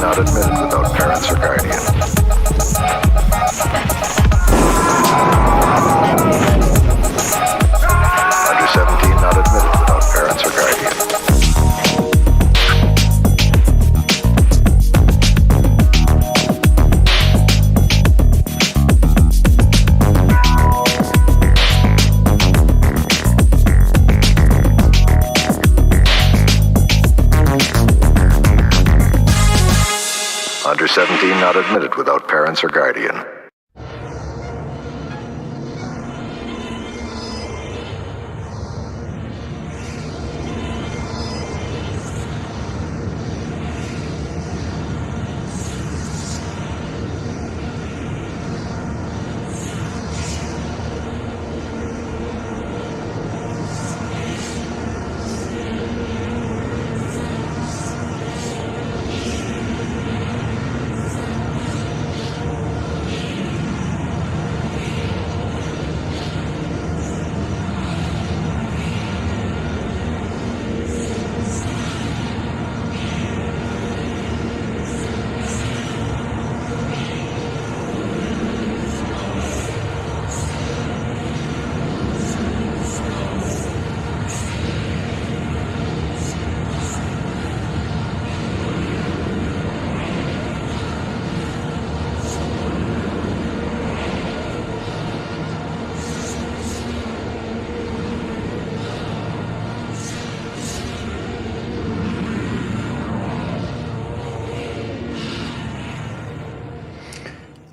not admitted without parents or guardian. Under 17 not admitted without parents or guardian. Under 17 not admitted without parents or guardian.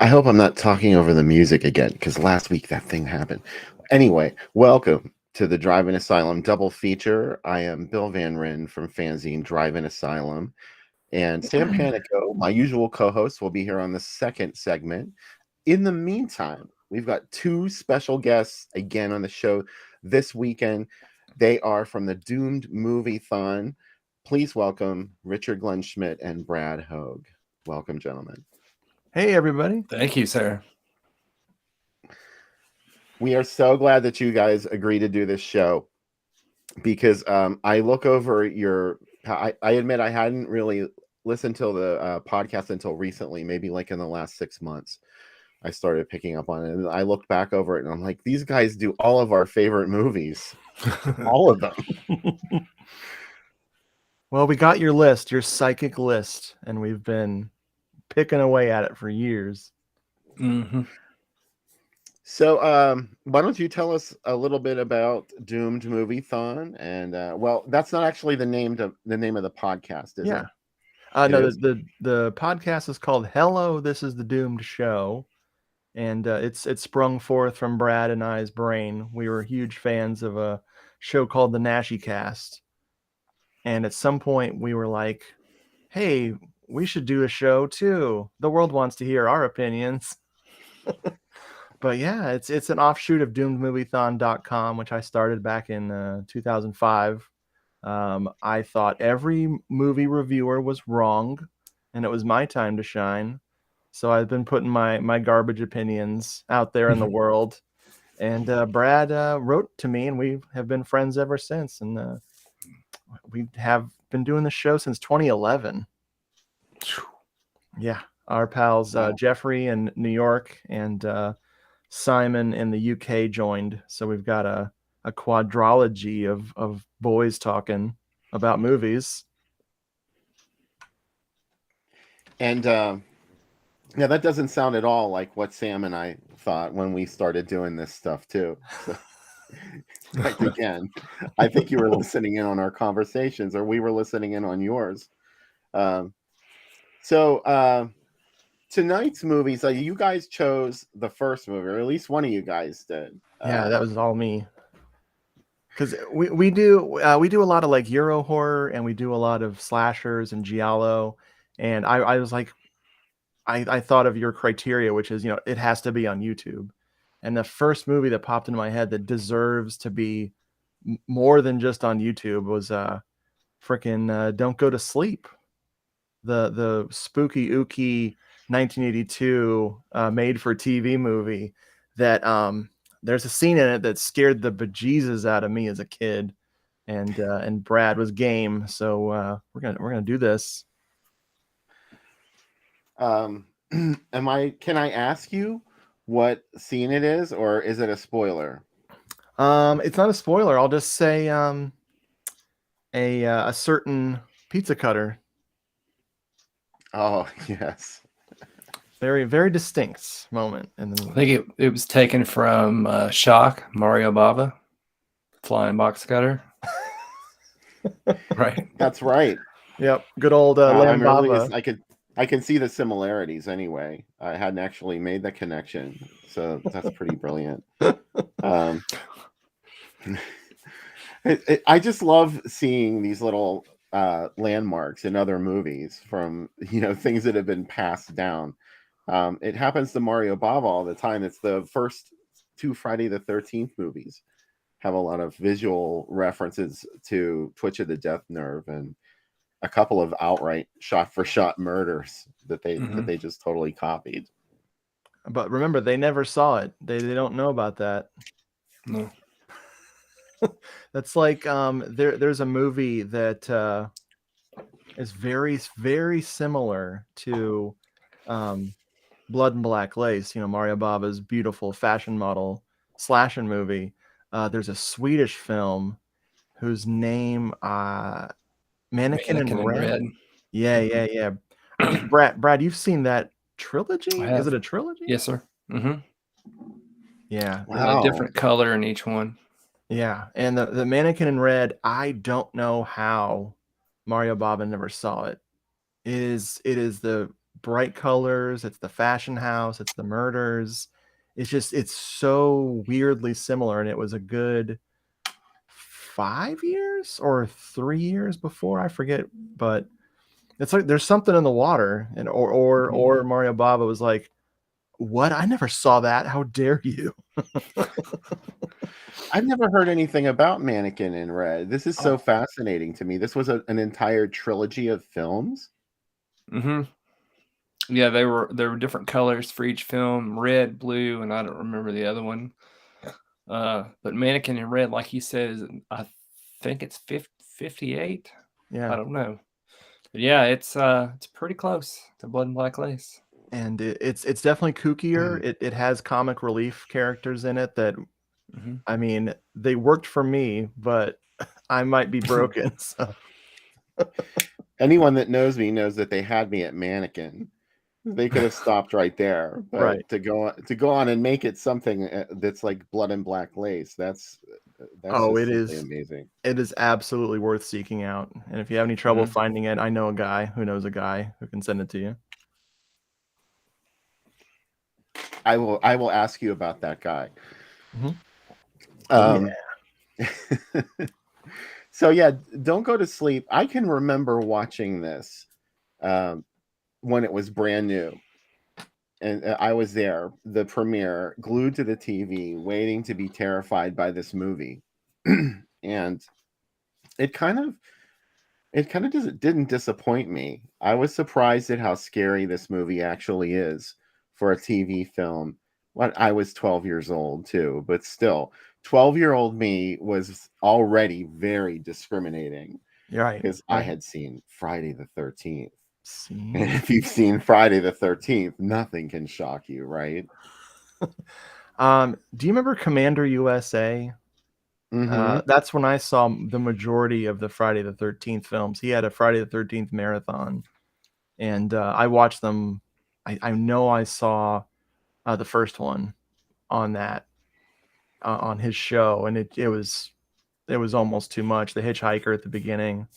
I hope I'm not talking over the music again, because last week that thing happened. Anyway, welcome to the Drive-In Asylum double feature. I am Bill Van Ryn from fanzine Drive-In Asylum, and Sam Panico, my usual co-host, will be here on the second segment. In the meantime, we've got two special guests again on the show this weekend. They are from the Doomed Moviethon. Please welcome Richard Glenn Schmidt and Brad Hogue. Welcome, gentlemen. Hey, everybody. Thank you, sir. We are so glad that you guys agreed to do this show, because I look over your... I admit I hadn't really listened to the podcast until recently, maybe like in the last 6 months. I started picking up on it, and I looked back over it, and I'm like, these guys do all of our favorite movies. All of them. Well, we got your list, your psychic list, and we've been picking away at it for years. Mm-hmm. So why don't you tell us a little bit about Doomed Moviethon? And well, that's not actually the name of the podcast, is it? No, the podcast is called Hello, This is the Doomed Show, and it's sprung forth from Brad and I's brain. We were huge fans of a show called the Nashi Cast, and at some point we were like, hey, we should do a show too. The world wants to hear our opinions. But yeah, it's an offshoot of doomedmoviethon.com, which I started back in 2005. I thought every movie reviewer was wrong, and it was my time to shine. So I've been putting my garbage opinions out there in the world. And Brad wrote to me, and we have been friends ever since. And we have been doing the show since 2011. Yeah, our pals Jeffrey in New York and Simon in the UK joined. So we've got a quadrology of boys talking about movies. And yeah, that doesn't sound at all like what Sam and I thought when we started doing this stuff too. So, like, again, I think you were listening in on our conversations, or we were listening in on yours. So tonight's movies, you guys chose the first movie, or at least one of you guys did. Yeah, that was all me. Because we do a lot of like Euro horror, and we do a lot of slashers and giallo. And I was like, I thought of your criteria, which is, it has to be on YouTube. And the first movie that popped into my head that deserves to be more than just on YouTube was freaking Don't Go to Sleep. The spooky ooky 1982 made for TV movie that there's a scene in it that scared the bejesus out of me as a kid, and Brad was game, so we're gonna do this. Can I ask you what scene it is, or is it a spoiler? It's not a spoiler. I'll just say a certain pizza cutter. Oh, yes. Very, very distinct moment in the movie. I think it was taken from Shock, Mario Bava, flying box cutter. Right. That's right. Yep. Good old Lamb Bava. I can see the similarities anyway. I hadn't actually made the connection, so that's pretty brilliant. I just love seeing these little landmarks in other movies from things that have been passed down. It happens to Mario Bava all the time. It's the first two Friday the 13th movies have a lot of visual references to Twitch of the Death Nerve, and a couple of outright shot-for-shot murders that they just totally copied. But remember, they never saw it. They don't know about that. No. That's like there's a movie that is very, very similar to Blood and Black Lace. Mario Bava's beautiful fashion model slashing movie. There's a Swedish film whose name Mannequin in Red. Yeah. I think Brad, you've seen that trilogy? Is it a trilogy? Yes, sir. Mm-hmm. Yeah. Wow. A different color in each one. Yeah, and the Mannequin in Red, I don't know how Mario Bava never saw it. It is the bright colors, it's the fashion house, it's the murders. It's so weirdly similar, and it was a good 5 years or 3 years before, I forget, but it's like there's something in the water, and or Mario Bava was like, "What? I never saw that. How dare you?" I've never heard anything about Mannequin in Red. This is so fascinating to me. This was an entire trilogy of films. Mm-hmm. Yeah, there were different colors for each film: red, blue, and I don't remember the other one. But Mannequin in Red, like he says, I think it's 58. Yeah, I don't know. But yeah, it's pretty close to Blood and Black Lace. And it's definitely kookier. It has comic relief characters in it that, I mean, they worked for me, but I might be broken. So. Anyone that knows me knows that they had me at Mannequin. They could have stopped right there, but right. to go on and make it something that's like Blood and Black Lace, that's it is amazing. It is absolutely worth seeking out. And if you have any trouble finding it, I know a guy who knows a guy who can send it to you. I will ask you about that guy. So yeah, Don't Go to Sleep. I can remember watching this when it was brand new. And I was there, the premiere, glued to the TV, waiting to be terrified by this movie. And it kind of didn't disappoint me. I was surprised at how scary this movie actually is for a TV film. I was 12 years old too, but still, 12-year-old me was already very discriminating. You're right. Because I had seen Friday the 13th. See? And if you've seen Friday the 13th, nothing can shock you, right? Do you remember Commander USA? That's when I saw the majority of the Friday the 13th films. He had a Friday the 13th marathon, and I watched them. I know I saw the first one on that on his show, and it was almost too much. The hitchhiker at the beginning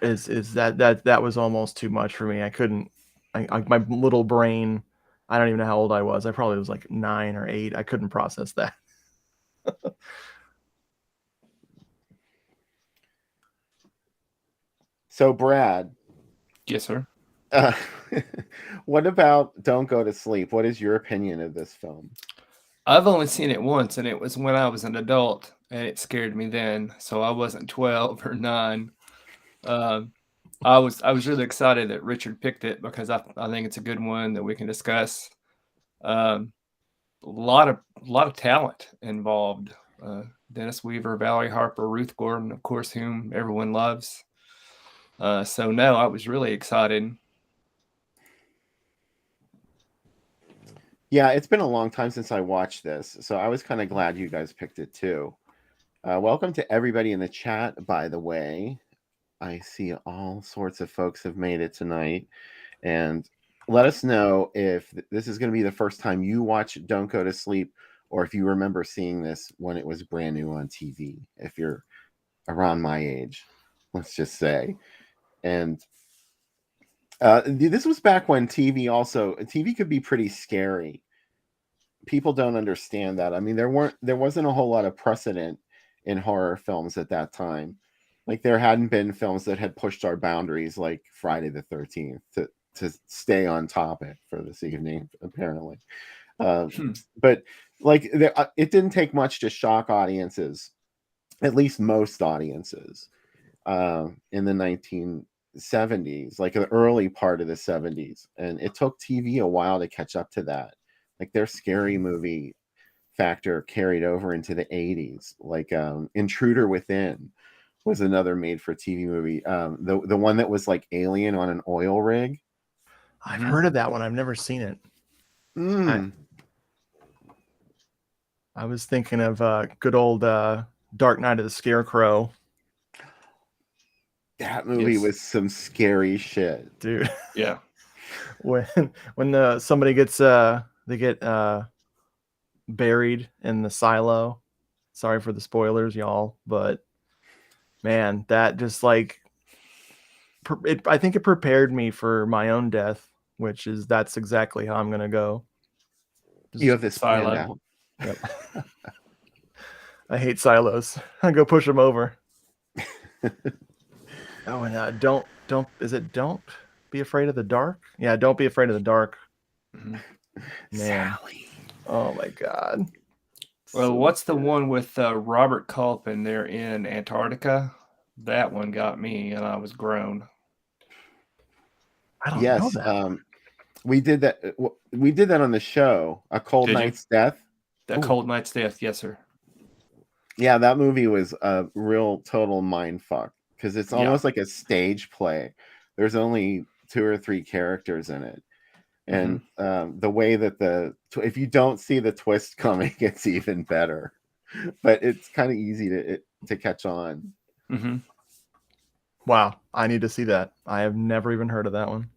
is that was almost too much for me. I couldn't. My little brain. I don't even know how old I was. I probably was like 9 or 8. I couldn't process that. So, Brad. Yes, sir. What about Don't Go to Sleep? What is your opinion of this film? I've only seen it once, and it was when I was an adult, and it scared me then. So I wasn't 12 or 9. I was really excited that Richard picked it because I think it's a good one that we can discuss. A lot of talent involved. Dennis Weaver, Valerie Harper, Ruth Gordon, of course, whom everyone loves. So no, I was really excited. Yeah, it's been a long time since I watched this, so I was kind of glad you guys picked it too. Welcome to everybody in the chat, by the way. I see all sorts of folks have made it tonight. And let us know if this is going to be the first time you watch Don't Go to Sleep, or if you remember seeing this when it was brand new on TV, if you're around my age, let's just say. And this was back when TV could be pretty scary. People don't understand that. I mean, there wasn't a whole lot of precedent in horror films at that time. Like, there hadn't been films that had pushed our boundaries like Friday the 13th to stay on topic for this evening, apparently. But like, it didn't take much to shock audiences, at least most audiences, in the 1970s, like the early part of the 70s. And it took TV a while to catch up to that. Like, their scary movie factor carried over into the 80s. Like Intruder Within was another made-for-TV movie. The one that was like Alien on an oil rig. I've heard of that one. I've never seen it. I was thinking of good old Dark Night of the Scarecrow. That movie was some scary shit, dude. Yeah. when somebody gets they get buried in the silo. Sorry for the spoilers, y'all, but man, that just like I think it prepared me for my own death, that's exactly how I'm gonna go. You have this planned silo. out. Yep. I hate silos. I go push them over. Oh, and don't be afraid of the dark. Yeah, don't be afraid of the dark. Mm-hmm. Man. Sally. Oh my God. Well, what's the one with Robert Culp and they're in Antarctica? That one got me, and I was grown. I don't know that. We did that. We did that on the show. A Cold Night's Death. A Cold Night's Death, yes, sir. Yeah, that movie was a real total mind fuck because it's almost like a stage play. There's only 2 or 3 characters in it, and the way that if you don't see the twist coming, it's even better. But it's kind of easy to catch on. Mm-hmm. Wow, I need to see that. I have never even heard of that one.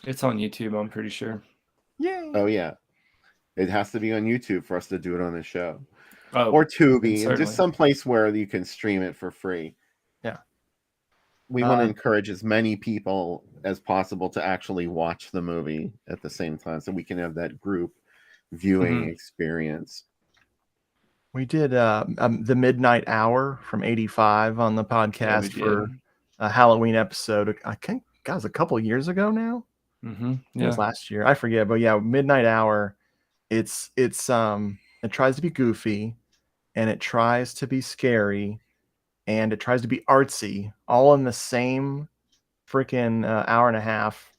It's on YouTube, I'm pretty sure. Yay! Oh yeah, it has to be on YouTube for us to do it on the show. Oh, or Tubi, certainly. just someplace where you can stream it for free. Yeah. We want to encourage as many people as possible to actually watch the movie at the same time so we can have that group viewing experience. We did the Midnight Hour from '85 on the podcast for a Halloween episode. I God, it was a couple of years ago now. It Yeah. was last year. I forget, but yeah, Midnight Hour. It tries to be goofy, and it tries to be scary, and it tries to be artsy, all in the same freaking hour and a half,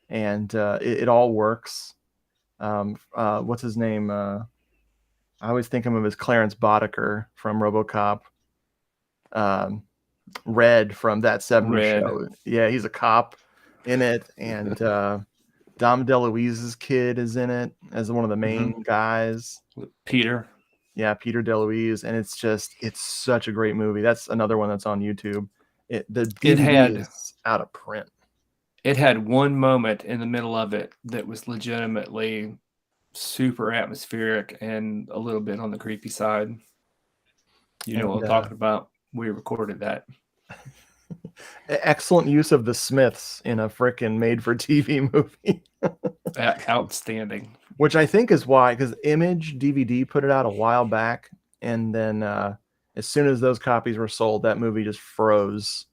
and it all works. What's his name? I always think of him as Clarence Boddicker from RoboCop. Red from That 70s Red. Show. Yeah, he's a cop in it, and Dom DeLuise's kid is in it as one of the main guys. Peter. Yeah, Peter DeLuise, and it's such a great movie. That's another one that's on YouTube. The DVD is out of print. It had one moment in the middle of it that was legitimately super atmospheric and a little bit on the creepy side. You know what I'm talking about? We recorded that. Excellent use of the Smiths in a frickin' made-for-TV movie. Outstanding. Which I think is why, because Image DVD put it out a while back, and then as soon as those copies were sold, that movie just froze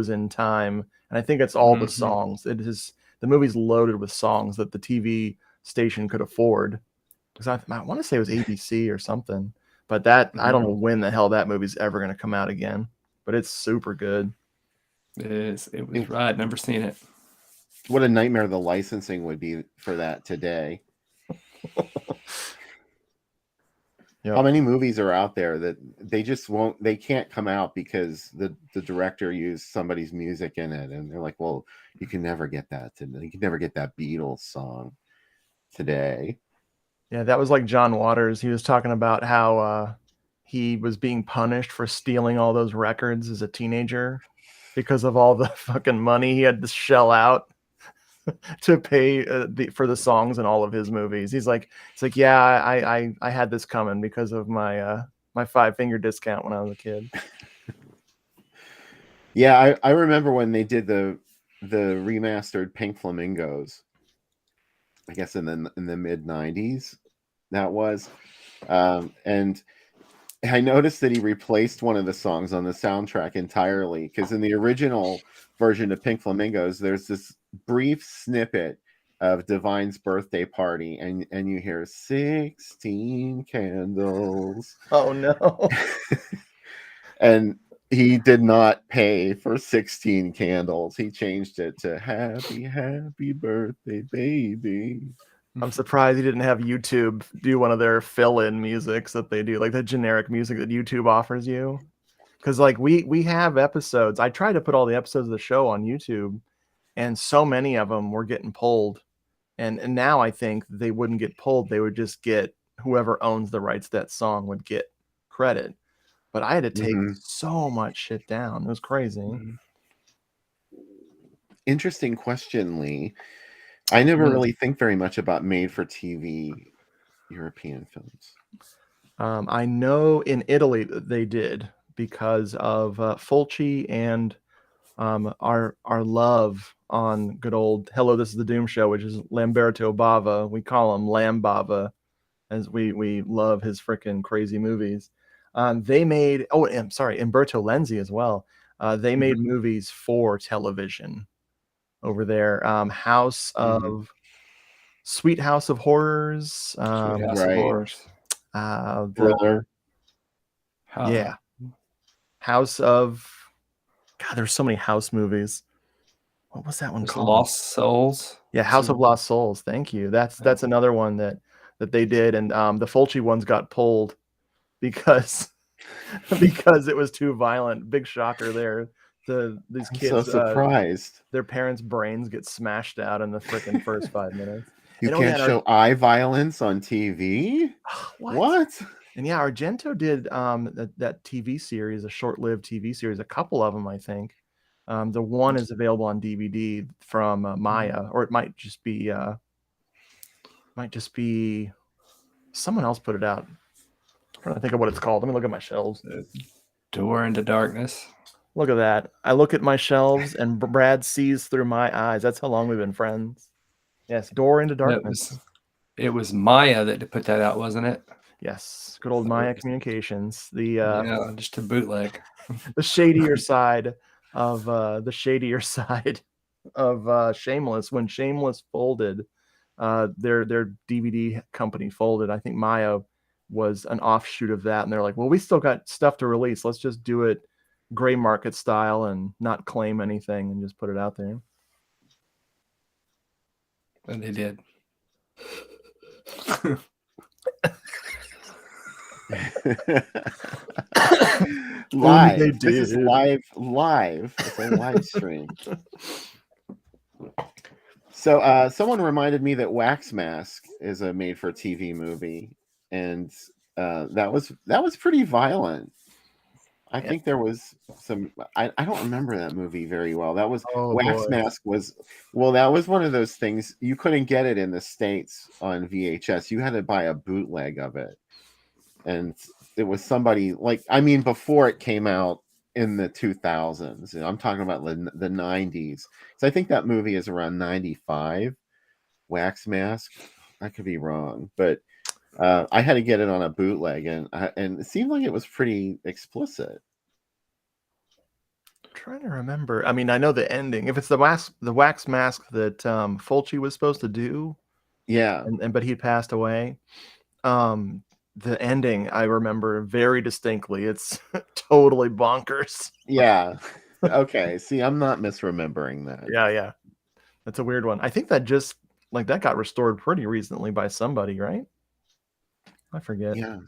in time. And I think it's all the songs. The movie's loaded with songs that the TV station could afford. Because I want to say it was ABC or something, but I don't know when the hell that movie's ever going to come out again. But it's super good. It is. It was right. I've never seen it. What a nightmare the licensing would be for that today. How many movies are out there that they can't come out because the director used somebody's music in it, and they're like, well, you can never get that today. You can never get that Beatles song today. Yeah, that was like John Waters. He was talking about how he was being punished for stealing all those records as a teenager because of all the fucking money he had to shell out to pay for the songs in all of his movies. It's like, yeah, I had this coming because of my 5-finger discount when I was a kid. Yeah, I remember when they did the remastered Pink Flamingos. I guess in the mid 90s, that was, and I noticed that he replaced one of the songs on the soundtrack entirely, because in the original version of Pink Flamingos, there's this brief snippet of Divine's birthday party, and you hear 16 candles. Oh no. And he did not pay for 16 candles. He changed it to happy, happy birthday, baby. I'm surprised he didn't have YouTube do one of their fill-in musics that they do, like the generic music that YouTube offers you. Because like we have episodes. I tried to put all the episodes of the show on YouTube, and so many of them were getting pulled. And now I think they wouldn't get pulled. They would just get whoever owns the rights to that song would get credit. But I had to take so much shit down. It was crazy. Interesting question, Lee. I never really think very much about made-for-TV European films. I know in Italy they did because of Fulci and our love on good old Hello, This is the Doom Show, which is Lamberto Bava. We call him Lam Bava, as we love his freaking crazy movies. They made, I'm sorry, Umberto Lenzi as well. They made movies for television over there. Sweet House of Horrors. Sweet House of Horrors. Thriller. Yeah. House of... God, there's so many House movies. What was that one called? Lost Souls. Yeah, House of Lost Souls. Thank you. That's another one that they did, and the Fulci ones got pulled because it was too violent. Big shocker there. These kids, I'm so surprised. Their parents' brains get smashed out in the freaking first 5 minutes. You can't show eye violence on TV? What? And yeah, Argento did that TV series, a short-lived TV series, a couple of them, I think. The one is available on DVD from Maya, or it might just be someone else put it out. I'm trying to think of what it's called. Let me look at my shelves. Door into Darkness. Look at that. I look at my shelves and Brad sees through my eyes. That's how long we've been friends. Yes, Door into Darkness. It was Maya that put that out, wasn't it? Yes, good old Maya Communications. The just a bootleg. The shadier side of the shadier side of Shameless. When Shameless folded, their DVD company folded. I think Maya was an offshoot of that, and they're like, well, we still got stuff to release. Let's just do it gray market style and not claim anything and just put it out there. And they did. Live. They This is did. live. It's a live stream. So someone reminded me that Wax Mask is a made-for-TV movie, and that was pretty violent. I think there was some. I don't remember that movie very well. That was Wax Mask was that was one of those things you couldn't get it in the States on VHS. You had to buy a bootleg of it, and it was somebody before it came out in the 2000s. I'm talking about the 90s. So I think that movie is around 95. Wax Mask. I could be wrong, but I had to get it on a bootleg, and it seemed like it was pretty explicit. I'm trying to remember. I mean, I know the ending. If it's the wax mask that Fulci was supposed to do, yeah, but he passed away. The ending I remember very distinctly. It's totally bonkers. Yeah. Okay. See, I'm not misremembering that. Yeah. That's a weird one. I think that just that got restored pretty recently by somebody, right? I forget. Yeah.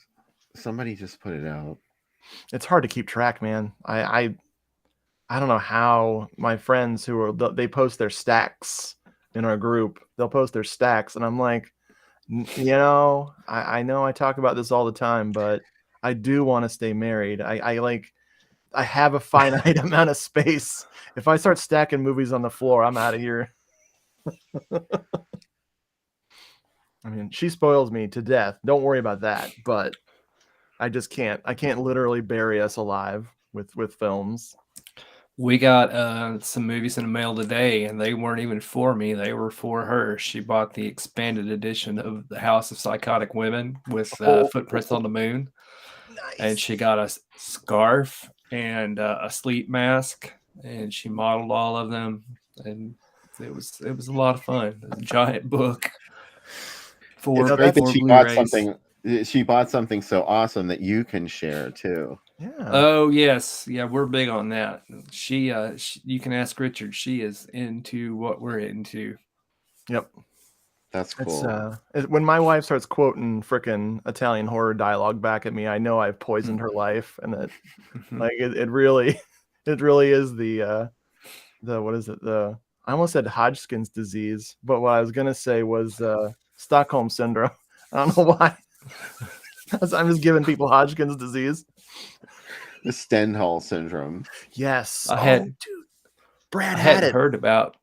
Somebody just put it out. It's hard to keep track, man. I don't know how my friends they post their stacks in our group. They'll post their stacks, and I'm like, I know I talk about this all the time, but I do want to stay married. I have a finite amount of space. If I start stacking movies on the floor, I'm out of here. I mean, she spoils me to death. Don't worry about that. But I just can't. I can't literally bury us alive with films. We got some movies in the mail today, and they weren't even for me. They were for her. She bought the expanded edition of The House of Psychotic Women with Footprints on the Moon. Nice. And she got a scarf and a sleep mask, and she modeled all of them. And it was a lot of fun. A giant book. It's great that she bought something. She bought something so awesome that you can share too. Yeah. Oh yes, yeah, we're big on that. She you can ask Richard. She is into what we're into. Yep. That's cool. When my wife starts quoting frickin' Italian horror dialogue back at me, I know I've poisoned her life, and that it really is the what is it? I almost said Hodgkin's disease, but what I was gonna say was Stockholm syndrome. I don't know why. I'm just giving people Hodgkin's disease. The Stendhal syndrome. Yes. Dude. Brad I had hadn't it. heard about,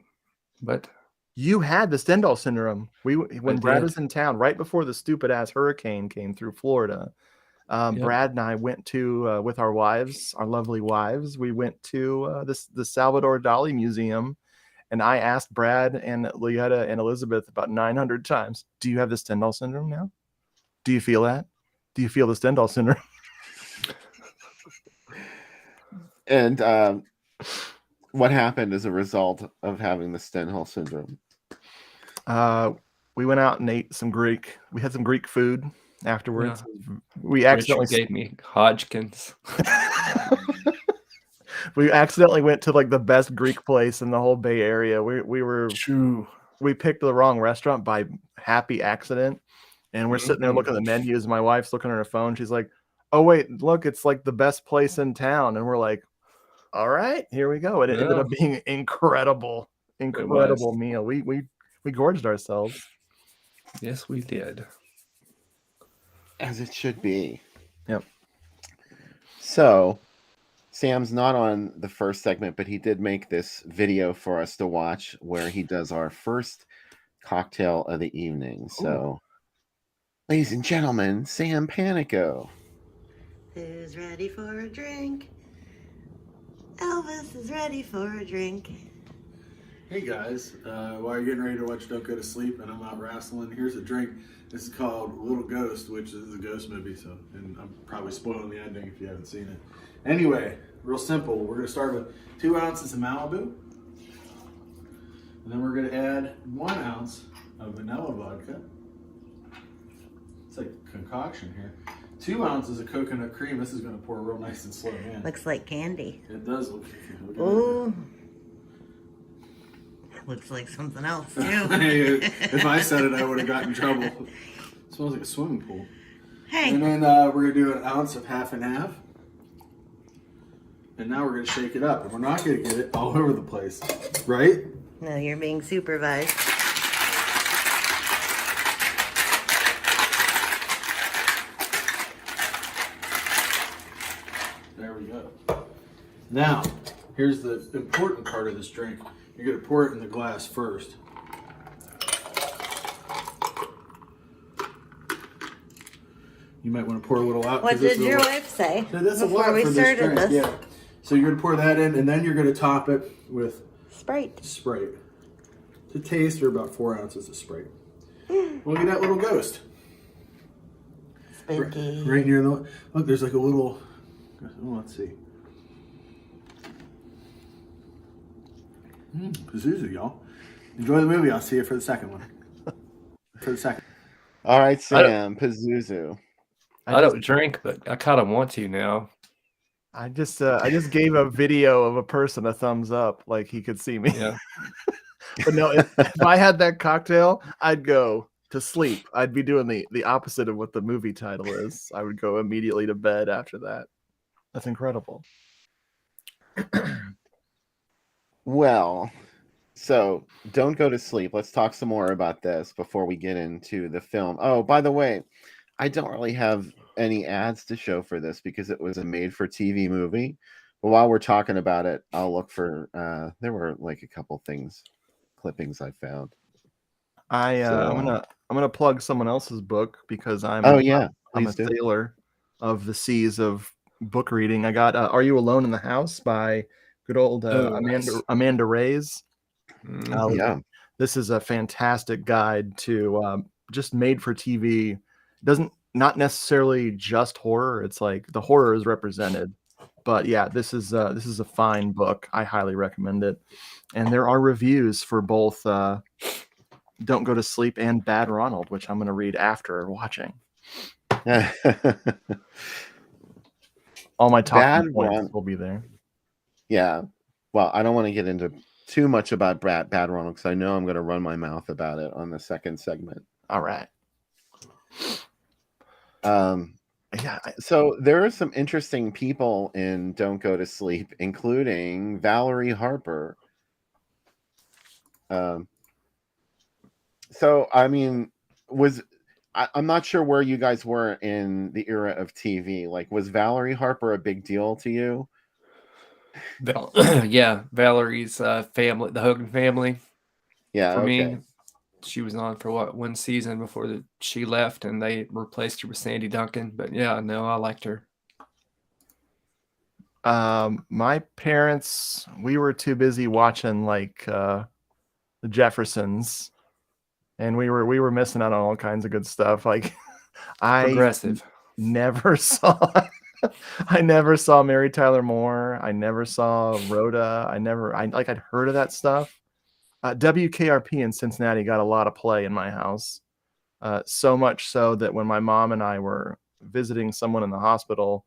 but you had the Stendhal syndrome. When Brad was in town, right before the stupid ass hurricane came through Florida, Brad and I went to with our wives, our lovely wives. We went to the Salvador Dali Museum, and I asked Brad and Leetta and Elizabeth about 900 times, "Do you have the Stendhal syndrome now? Do you feel that? Do you feel the Stendhal syndrome?" And what happened as a result of having the Stendhal syndrome? We went out and ate some Greek. We had some Greek food afterwards. Yeah. We accidentally gave me Hodgkin's. We accidentally went to the best Greek place in the whole Bay Area. We picked the wrong restaurant by happy accident, and we're sitting there looking at the menus. My wife's looking at her phone. She's like, "Oh wait, look, it's the best place in town." And we're like, "All right, here we go." It ended up being incredible meal. We gorged ourselves. Yes, we did. As it should be. Yep. So, Sam's not on the first segment, but he did make this video for us to watch where he does our first cocktail of the evening. So, ladies and gentlemen, Sam Panico. Who's ready for a drink? Elvis is ready for a drink. Hey guys, while you're getting ready to watch Don't Go to Sleep and I'm out wrestling, here's a drink This is called Little Ghost, which is a ghost movie, so, and I'm probably spoiling the ending if you haven't seen it. Anyway, real simple. We're going to start with 2 ounces of Malibu. And then we're going to add 1 ounce of vanilla vodka. It's like a concoction here. 2 ounces of coconut cream. This is going to pour real nice and slow in. Looks like candy. It does look at Ooh. Looks like something else, too. If I said it, I would have gotten in trouble. It smells like a swimming pool. Hey. And then we're going to do 1 ounce of half and half. And now we're going to shake it up. And we're not going to get it all over the place. Right? No, you're being supervised. There we go. Now, here's the important part of this drink. You're going to pour it in the glass first. You might want to pour a little out. What did your wife say That's a before lot we for started this drink. this? Yeah. So you're going to pour that in, and then you're going to top it with Sprite. Sprite. To taste, or about 4 ounces of Sprite. Look at that little ghost. Spooky. Right near the... Look, there's like a little... Oh, let's see. Pazuzu, y'all. Enjoy the movie. I'll see you for the second one. All right, Sam, Pazuzu. I don't drink, but I kind of want to now. I just gave a video of a person a thumbs up, like he could see me. Yeah. But no, if I had that cocktail, I'd go to sleep. I'd be doing the opposite of what the movie title is. I would go immediately to bed after that. That's incredible. Well, so don't go to sleep. Let's talk some more about this before we get into the film. Oh, by the way, I don't really have any ads to show for this because it was a made-for-TV movie. But while we're talking about it, I'll look for. There were like a couple clippings I found. I'm gonna plug someone else's book because I'm yeah, I'm a sailor of the seas of book reading. I got Are You Alone in the House by good old Amanda Reyes. Yeah, this is a fantastic guide to just made for TV. Not necessarily just horror. It's like the horror is represented, but yeah, this is a fine book. I highly recommend it. And there are reviews for both Don't Go to Sleep and Bad Ronald, which I'm going to read after watching. All my talking points will be there. Yeah. Well, I don't want to get into too much about Bad Ronald because I know I'm going to run my mouth about it on the second segment. All right. Yeah. So there are some interesting people in Don't Go to Sleep, including Valerie Harper. So I mean, I'm not sure where you guys were in the era of TV. Like, was Valerie Harper a big deal to you? Yeah, Valerie's family, the Hogue family. Yeah, for okay. me, she was on for one season before she left, and they replaced her with Sandy Duncan. But yeah, no, I liked her. My parents, we were too busy watching like the Jeffersons, and we were missing out on all kinds of good stuff. Like Progressive. I never saw Mary Tyler Moore. I never saw Rhoda. I'd heard of that stuff. WKRP in Cincinnati got a lot of play in my house. So much so that when my mom and I were visiting someone in the hospital,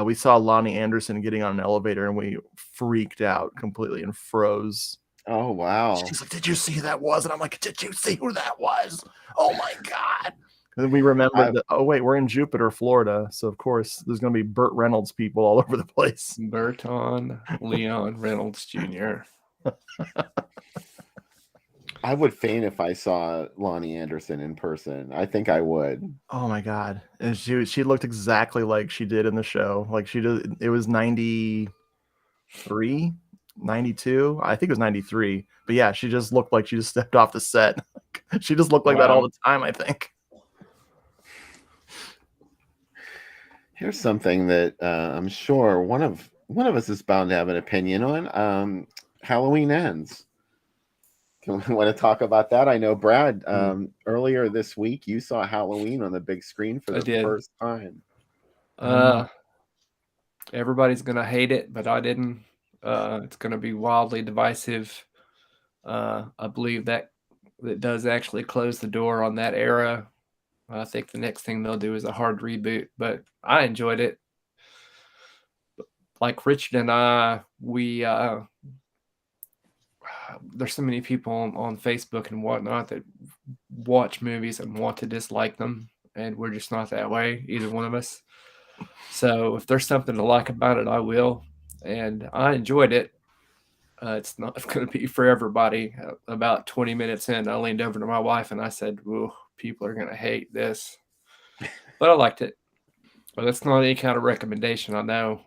we saw Lonnie Anderson getting on an elevator and we freaked out completely and froze. Oh, wow. She's like, "Did you see who that was?" And I'm like, "Did you see who that was? Oh my God." And then we remembered that, oh wait, we're in Jupiter, Florida. So of course there's going to be Burt Reynolds people all over the place. Burton Leon Reynolds Jr. I would faint if I saw Lonnie Anderson in person. I think I would. Oh my God. And she looked exactly like she did in the show. Like she did. It was 93, 92. I think it was 93. But yeah, she just looked like she just stepped off the set. She just looked like that all the time, I think. Here's something that I'm sure one of us is bound to have an opinion on. Halloween Ends. Do we want to talk about that? I know, Brad, earlier this week, you saw Halloween on the big screen for I the did. first time. Everybody's gonna hate it, but I didn't. It's gonna be wildly divisive. I believe that it does actually close the door on that era. I think the next thing they'll do is a hard reboot, but I enjoyed it. Like Richard and I, there's so many people on Facebook and whatnot that watch movies and want to dislike them, and we're just not that way, either one of us. So if there's something to like about it, I will, and I enjoyed it. It's not going to be for everybody. About 20 minutes in, I leaned over to my wife and I said, "Ooh, people are going to hate this," but I liked it. But that's not any kind of recommendation, I know.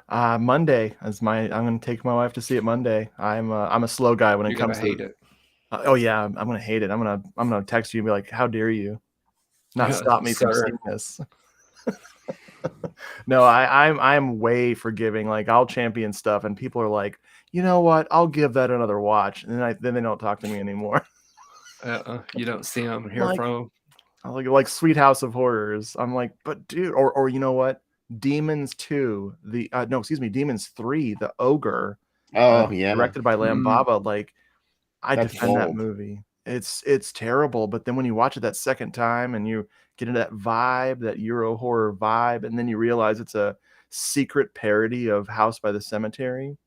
Monday is I'm gonna take my wife to see it Monday. I'm a slow guy when You're it comes gonna to hate it. Oh yeah, I'm gonna hate it. I'm gonna text you and be like, "How dare you not stop me from sir. seeing this?" No, I'm way forgiving. Like I'll champion stuff, and people are like, "You know what? I'll give that another watch," and then they don't talk to me anymore. You don't see them, hear Like- from them. Like Sweet House of Horrors. I'm like, but dude, or you know what? Demons 2, Demons 3, the Ogre. Oh, yeah. Directed by Lambaba. Like, I That's defend that bold. movie. It's terrible, but then when you watch it that second time and you get into that vibe, that Euro horror vibe, and then you realize it's a secret parody of House by the Cemetery.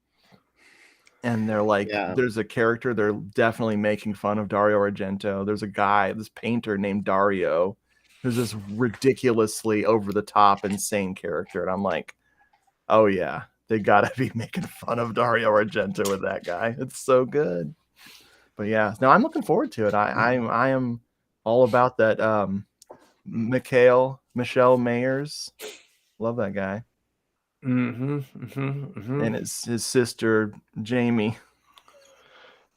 And they're like, there's a character they're definitely making fun of, Dario Argento. There's a guy, this painter named Dario, who's this ridiculously over the top, insane character. And I'm like, oh yeah, they gotta be making fun of Dario Argento with that guy. It's so good. But yeah, no, I'm looking forward to it. I am all about that. Michelle Mayers, love that guy. And his sister Jamie.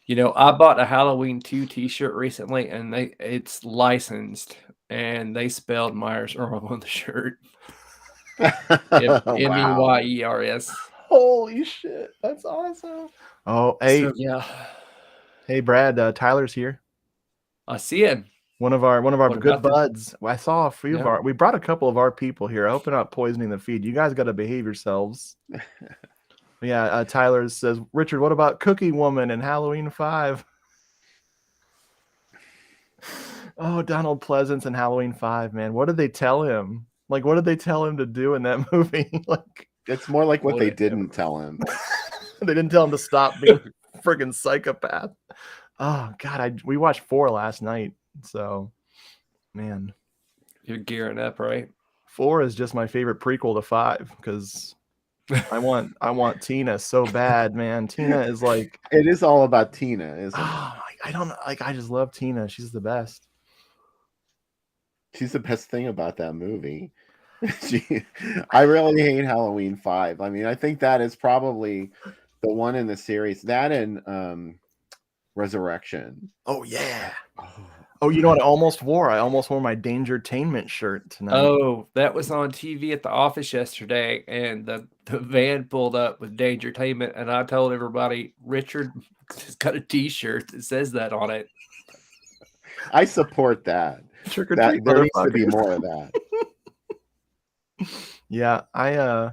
You know, I bought a Halloween 2 t-shirt recently, and it's licensed, and they spelled Myers Earl on the shirt. Meyers. Holy shit, that's awesome. Oh, hey, So, yeah. Hey, Brad, Tyler's here. I see him. One of our What good about them? buds. I saw a few of we brought a couple of our people here. I hope I'm not poisoning the feed. You guys got to behave yourselves. Yeah, Tyler says, Richard, what about Cookie Woman and Halloween 5? Oh, Donald Pleasance and Halloween 5, man. What did they tell him? Like, what did they tell him to do in that movie? Like, it's more like what they didn't tell him. They didn't tell him to stop being a friggin' psychopath. Oh God, we watched 4 last night. So, man, you're gearing up, right? 4 is just my favorite prequel to 5 because I want Tina so bad, man. Tina is like, it is all about Tina, isn't it? I don't know, like I just love Tina. She's the best. She's the best thing about that movie. I really hate Halloween 5. I mean, I think that is probably the one in the series. That and Resurrection. Oh yeah. Oh, you know what I almost wore? I almost wore my Dangertainment shirt tonight. Oh, that was on TV at the office yesterday, and the van pulled up with Dangertainment, and I told everybody, Richard has got a T-shirt that says that on it. I support that. Trick or There treat, needs to be more of that. Yeah, I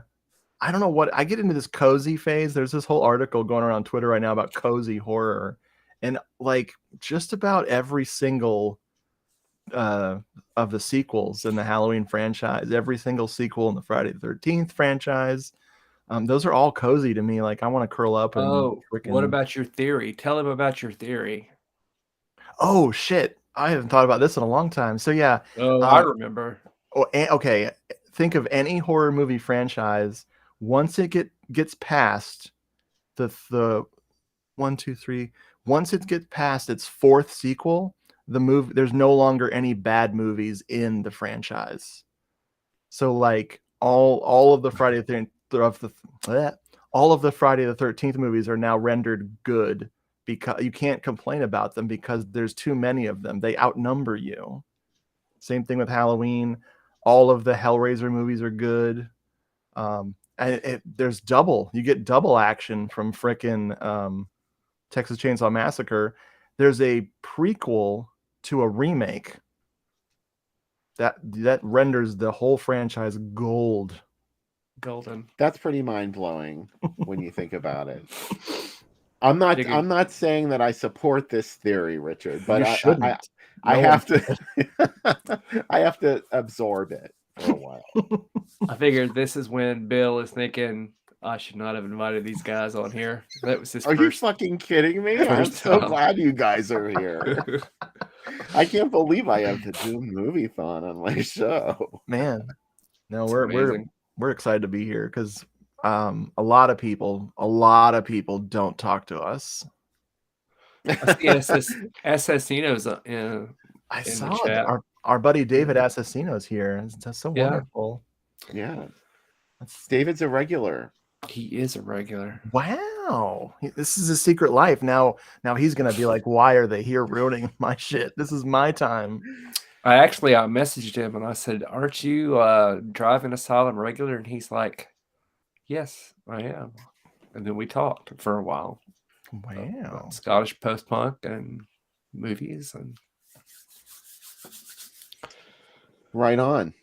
don't know what I get into this cozy phase. There's this whole article going around Twitter right now about cozy horror. And like just about every single of the sequels in the Halloween franchise, every single sequel in the Friday the 13th franchise, those are all cozy to me. Like I want to curl up and what about your theory? Tell him about your theory. Oh shit, I haven't thought about this in a long time. So yeah, I remember. Okay, think of any horror movie franchise. Once it gets past the 1, 2, 3. Once it gets past its 4th sequel, there's no longer any bad movies in the franchise. So like all of the Friday the 13th movies are now rendered good because you can't complain about them because there's too many of them. They outnumber you. Same thing with Halloween. All of the Hellraiser movies are good. And there's you get double action from frickin' Texas Chainsaw Massacre, there's a prequel to a remake that renders the whole franchise gold. Golden. That's pretty mind-blowing when you think about it. I'm not saying that I support this theory, Richard, but You shouldn't. I No have one to I have to absorb it for a while. I figured this is when Bill is thinking, I should not have invited these guys on here. That was his Are you first. fucking kidding me? I'm first so time. glad you guys are here. I can't believe I have the Doomed Moviethon on my show. Man, no, amazing. we're excited to be here because a lot of people don't talk to us. I see Assassino's I in saw the it. chat. Our buddy David Assassino's here. That's so Yeah. wonderful. Yeah, That's, David's a regular. He is a regular. wow, this is his secret life. Now he's gonna be like, why are they here ruining my shit? This is my time. I messaged him and I said, aren't you Driving Asylum regular? And he's like, yes, I am. And then we talked for a while. Wow. About Scottish post-punk and movies. And Right on.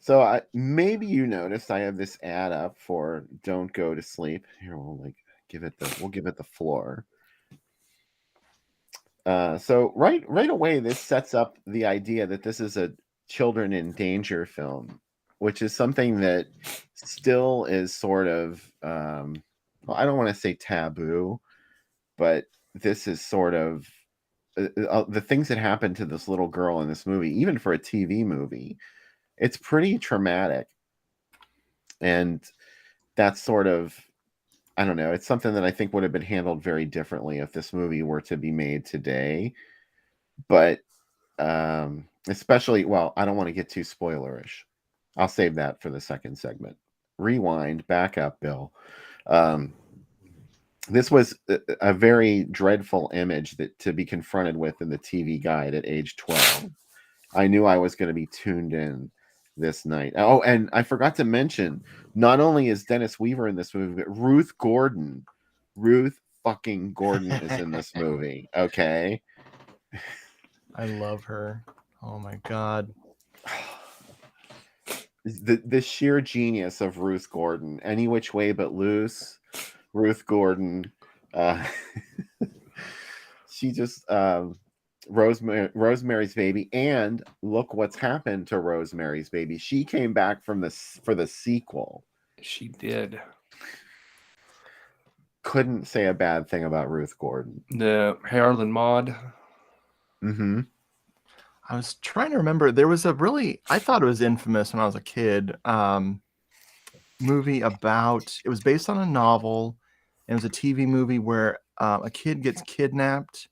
So maybe you noticed I have this ad up for Don't Go to Sleep. Here, we'll give it the floor. So right away, this sets up the idea that this is a children in danger film, which is something that still is sort of, well, I don't want to say taboo, but this is sort of the things that happen to this little girl in this movie, even for a TV movie, it's pretty traumatic. And that's sort of, I don't know, it's something that I think would have been handled very differently if this movie were to be made today. But especially, well, I don't want to get too spoilerish. I'll save that for the second segment. Rewind, back up, Bill. This was a very dreadful image to be confronted with in the TV guide at age 12. I knew I was going to be tuned in this night. Oh, and I forgot to mention, not only is Dennis Weaver in this movie, but Ruth fucking Gordon is in this movie. Okay. I love her. Oh my God. The sheer genius of Ruth Gordon. Any which way but loose. Ruth Gordon. She just Rosemary's Baby, and look what's happened to Rosemary's Baby. She came back for the sequel. she did. Couldn't say a bad thing about Ruth Gordon. The Harlan Maud. Mm-hmm. I was trying to remember. There was I thought it was infamous when I was a kid. Movie about, it was based on a novel, and it was a TV movie where a kid gets kidnapped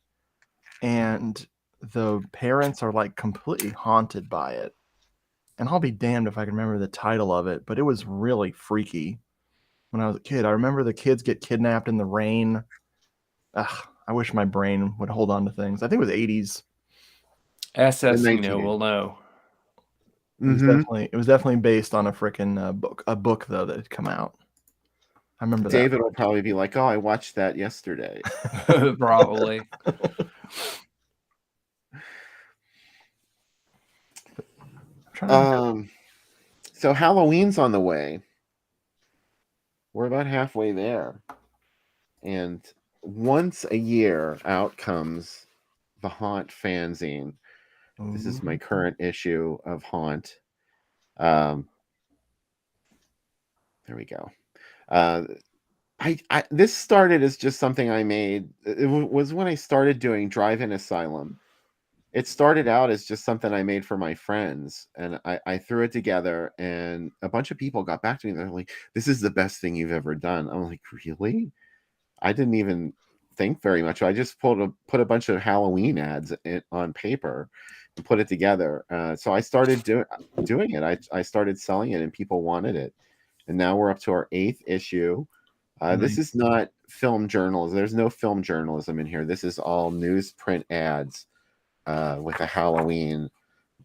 and the parents are like completely haunted by it. And I'll be damned if I can remember the title of it, but it was really freaky when I was a kid. I remember the kids get kidnapped in the rain. Ugh, I wish my brain would hold on to things. I think it was 80s. Assassino will know. It was definitely based on a freaking book though that had come out. I remember that. David will probably be like, "Oh, I watched that yesterday." Probably. So Halloween's on the way. We're about halfway there. And once a year out comes the Haunt fanzine. This is my current issue of Haunt. There we go. This started as just something I made. It was when I started doing Drive-In Asylum. It started out as just something I made for my friends, and I threw it together, and a bunch of people got back to me. They're like, "This is the best thing you've ever done." I'm like, "Really?" I didn't even think very much. I just put a bunch of Halloween ads on paper and put it together. So I started doing it. I started selling it, and people wanted it. And now we're up to our 8th issue. This is not film journalism. There's no film journalism in here. This is all newsprint ads with a Halloween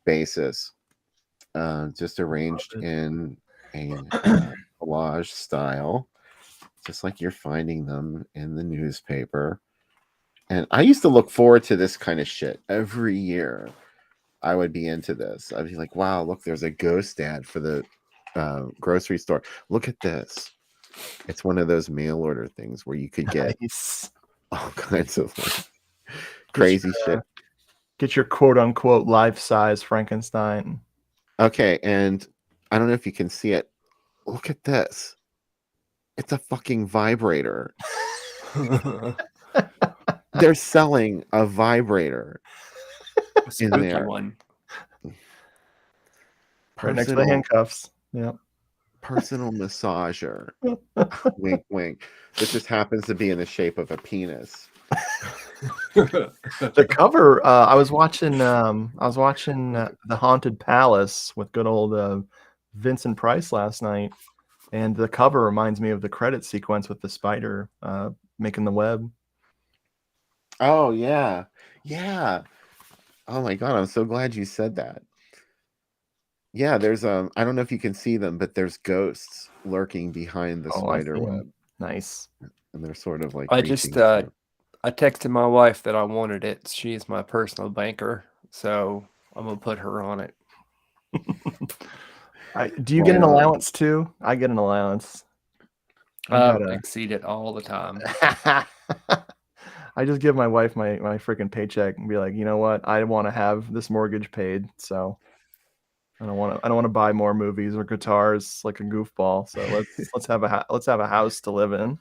basis, just arranged in a collage style. just like you're finding them in the newspaper. And I used to look forward to this kind of shit every year. I would be into this. I'd be like, wow, look, there's a ghost ad for the grocery store. Look at this. It's one of those mail order things where you could get Nice. all kinds of like, crazy shit. Get your quote unquote life size Frankenstein. Okay, and I don't know if you can see it. Look at this. It's a fucking vibrator. They're selling a vibrator A in spooky there. one. Right next to the handcuffs. Yeah. Personal massager. Wink, wink. This just happens to be in the shape of a penis. The cover. I was watching The Haunted Palace with good old Vincent Price last night, and the cover reminds me of the credit sequence with the spider making the web. Oh yeah, yeah. Oh my god, I'm so glad you said that. Yeah, there's I don't know if you can see them, but there's ghosts lurking behind the Oh, I spider see 'em. web, Nice. and they're sort of like. I reaching just through. I texted my wife that I wanted it. She's my personal banker, so I'm gonna put her on it. Do you get an Well, allowance too? I get an allowance. I gotta- Exceed it all the time. I just give my wife my freaking paycheck and be like, you know what? I want to have this mortgage paid, so I don't want to buy more movies or guitars like a goofball. So let's have a house to live in.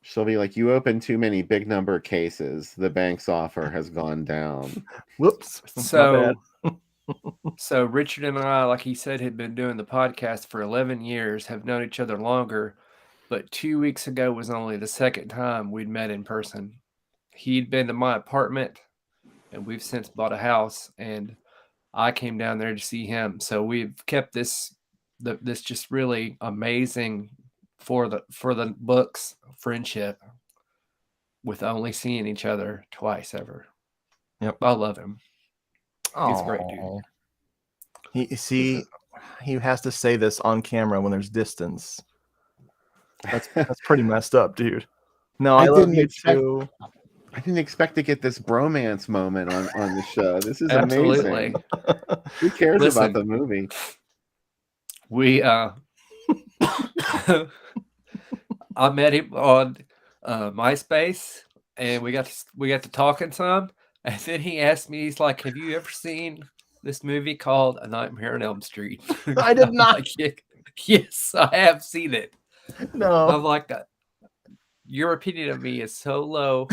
She'll be like, "You opened too many big number cases. The bank's offer has gone down." Whoops. So, so Richard and I, like he said, had been doing the podcast for 11 years, have known each other longer, but 2 weeks ago was only the second time we'd met in person. He'd been to my apartment, and we've since bought a house, and I came down there to see him. So we've kept this just really amazing for the books friendship with only seeing each other twice ever. Yep. I love him. He's a great dude. He has to say this on camera when there's distance. That's pretty messed up, dude. No, I love you too. I didn't expect to get this bromance moment on the show. This is Absolutely. amazing. Who cares Listen, about the movie? We I met him on MySpace, and we got to talking some, and then he asked me, he's like, "Have you ever seen this movie called A Nightmare on Elm Street?" I did not. Like, yes, I have seen it. No. I'm like, your opinion of me is so low.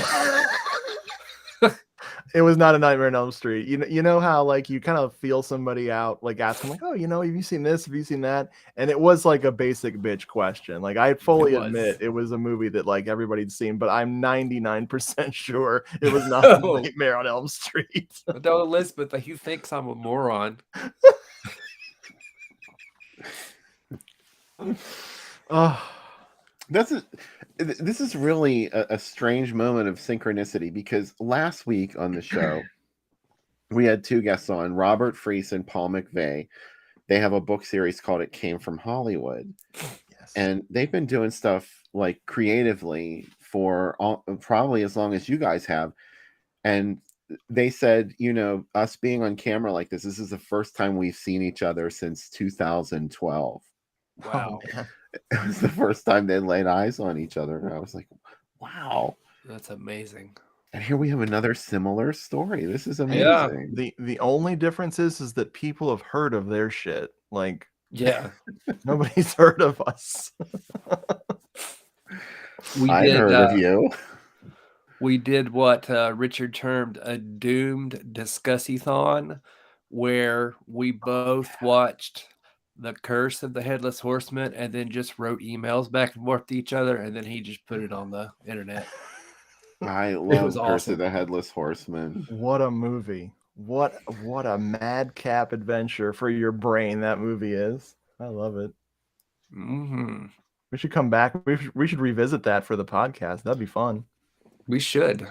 It was not A Nightmare on Elm Street. You know how like you kind of feel somebody out, like asking like, "Oh, have you seen this? Have you seen that?" And it was like a basic bitch question. Like I fully admit it was a movie that like everybody'd seen, but I'm 99% sure it was not A Nightmare on Elm Street. No, Elizabeth, he thinks I'm a moron. Oh. This is really a strange moment of synchronicity, because last week on the show we had two guests on, Robert Freese and Paul McVeigh. They have a book series called It Came from Hollywood. Yes. And they've been doing stuff like creatively for probably as long as you guys have. And they said, us being on camera like this is the first time we've seen each other since 2012. Wow. Oh, it was the first time they laid eyes on each other. And I was like, wow. That's amazing. And here we have another similar story. This is Yeah. amazing. The only difference is that people have heard of their shit. Like, yeah, nobody's heard of us. I heard of you. We did what Richard termed a doomed discussy-thon, where we both watched The Curse of the Headless Horseman and then just wrote emails back and forth to each other, and then he just put it on the internet. I was love Curse awesome. of the Headless Horseman. What a movie. What a madcap adventure for your brain that movie is. I love it. Mm-hmm. We should come back. We should revisit that for the podcast. That'd be fun. We should.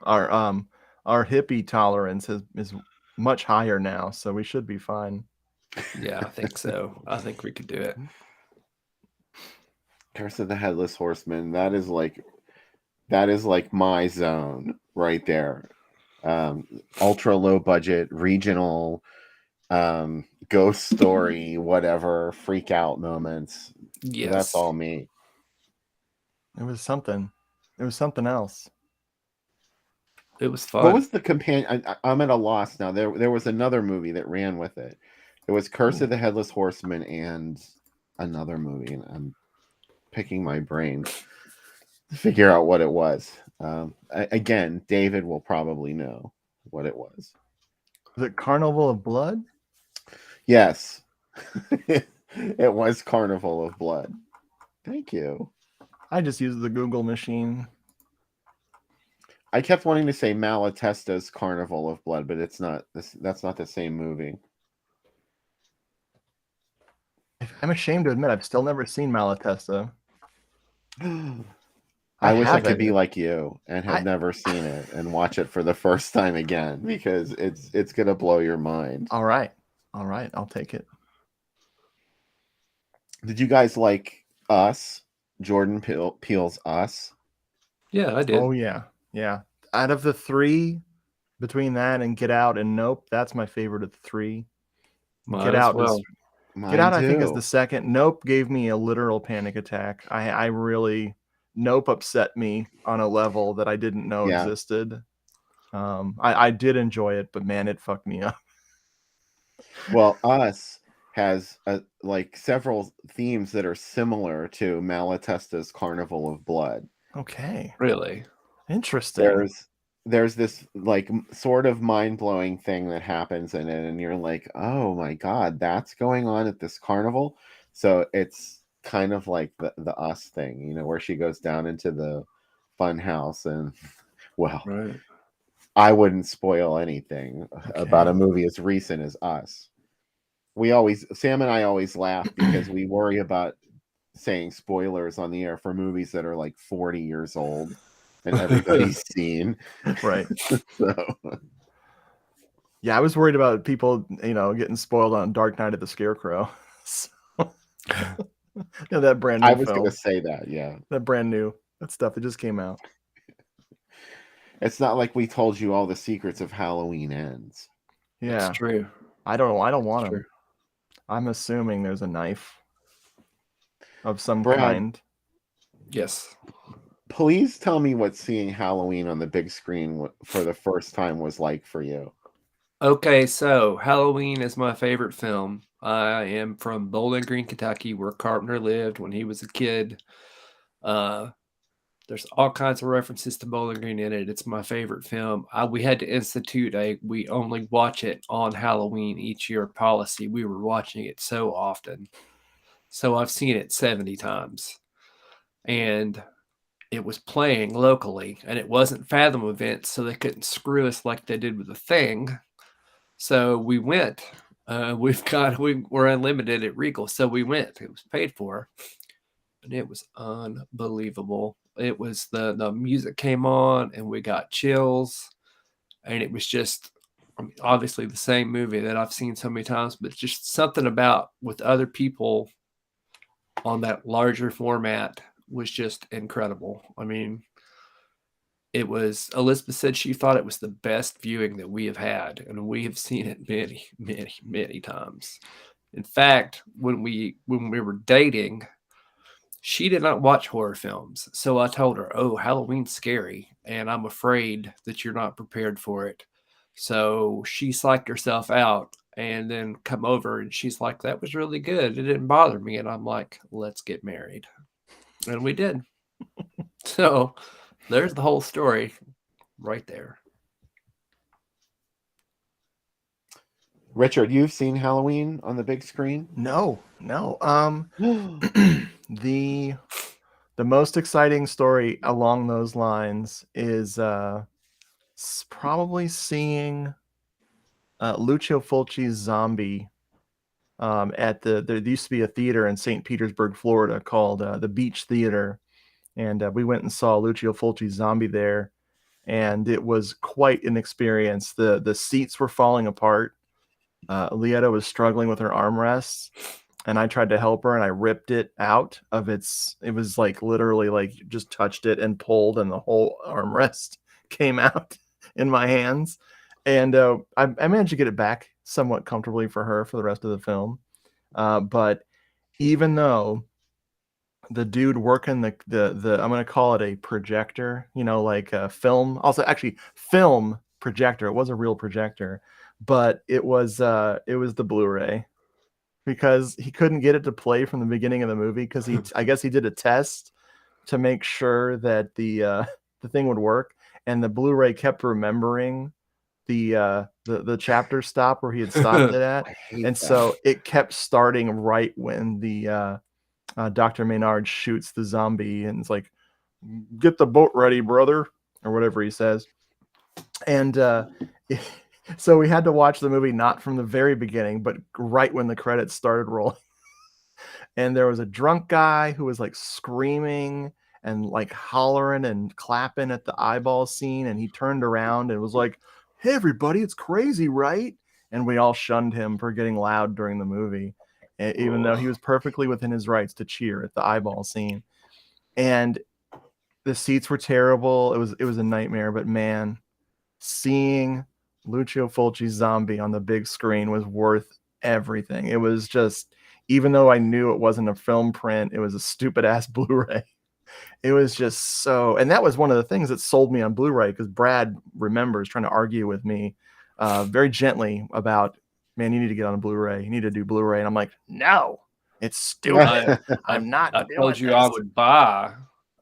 Our hippie tolerance is much higher now, so we should be fine. Yeah, I think so. I think we could do it. Curse of the Headless Horseman. That is like my zone right there. Ultra low budget, regional, ghost story, whatever, freak out moments. Yes. That's all me. It was something. It was something else. It was fun. What was the companion? I'm at a loss now. There was another movie that ran with it. It was Curse of the Headless Horseman and another movie, and I'm picking my brain to figure out what it was. Again, David will probably know what it was. Was it Carnival of Blood? Yes. It was Carnival of Blood. Thank you. I just used the Google machine. I kept wanting to say Malatesta's Carnival of Blood, but it's not. That's not the same movie. I'm ashamed to admit I've still never seen Malatesta. I wish I could haven't. be like you and had never seen it and watch it for the first time again, because it's gonna blow your mind. All right, I'll take it. Did you guys like Us? Jordan Peele's Us? Yeah, I did. Oh yeah. Out of the three, between that and Get Out and Nope, that's my favorite of the three. Get Out was Get Out, I think, is the second. Nope gave me a literal panic attack. I really, Nope upset me on a level that I didn't know existed. I did enjoy it, but man, it fucked me up. Well, Us has like several themes that are similar to Malatesta's Carnival of Blood. Okay. Really? Interesting. There's this like sort of mind-blowing thing that happens in it, and you're like, oh my god, that's going on at this carnival. So it's kind of like the Us thing, you know, where she goes down into the fun house, and well, Right. I wouldn't spoil anything about a movie as recent as Us. Sam and I always laugh because we worry about saying spoilers on the air for movies that are like 40 years old and everybody's seen. Right. So yeah, I was worried about people, getting spoiled on Dark Knight of the Scarecrow. So, that brand new I was film. going to say that, yeah. That brand new. That stuff that just came out. It's not like we told you all the secrets of Halloween Ends. Yeah. That's true. I don't want them. True. I'm assuming there's a knife of some Brad, kind. Yes. Please tell me what seeing Halloween on the big screen for the first time was like for you. Okay, so Halloween is my favorite film. I am from Bowling Green, Kentucky, where Carpenter lived when he was a kid. There's all kinds of references to Bowling Green in it. It's my favorite film. We had to institute we only watch it on Halloween each year policy. We were watching it so often. So I've seen it 70 times. And it was playing locally, and it wasn't Fathom events, so they couldn't screw us like they did with The Thing. So we went. We're unlimited at Regal, so we went. It was paid for, and it was unbelievable. It was the music came on, and we got chills, and it was just obviously the same movie that I've seen so many times, but just something about with other people on that larger format was just incredible. I mean, Elizabeth said she thought it was the best viewing that we have had, and we have seen it many, many, many times. In fact, when we were dating, she did not watch horror films. So I told her, oh, Halloween's scary, and I'm afraid that you're not prepared for it. So she psyched herself out and then come over, and she's like, that was really good. It didn't bother me. And I'm like, let's get married. And we did. So there's the whole story right there. Richard, you've seen Halloween on the big screen? No. The most exciting story along those lines is probably seeing Lucio Fulci's Zombie at there used to be a theater in St. Petersburg, Florida called the Beach Theater, and we went and saw Lucio Fulci's Zombie there, and it was quite an experience. The seats were falling apart. Lieta was struggling with her armrests, and I tried to help her, and I ripped it out of its. It was like literally like just touched it and pulled, and the whole armrest came out in my hands. And I managed to get it back somewhat comfortably for her for the rest of the film. But even though the dude working the I'm going to call it a projector, like a film, also actually film projector. It was a real projector, but it was the Blu-ray, because he couldn't get it to play from the beginning of the movie, because I guess he did a test to make sure that the thing would work, and the Blu-ray kept remembering the chapter stop where he had stopped it at, and so it kept starting right when the Dr. Maynard shoots the zombie, and it's like, "Get the boat ready, brother," or whatever he says. And so we had to watch the movie not from the very beginning, but right when the credits started rolling. And there was a drunk guy who was like screaming and like hollering and clapping at the eyeball scene, and he turned around and was like, "Hey everybody, it's crazy, right?" And we all shunned him for getting loud during the movie, even though he was perfectly within his rights to cheer at the eyeball scene. And the seats were terrible. It was a nightmare, but man, seeing Lucio Fulci's Zombie on the big screen was worth everything. It was just, even though I knew it wasn't a film print, it was a stupid ass Blu-ray. It was just so, and that was one of the things that sold me on Blu-ray, because Brad remembers trying to argue with me very gently about, "Man, you need to get on a Blu-ray. You need to do Blu-ray." And I'm like, "No, it's stupid. I'm not I doing told you this."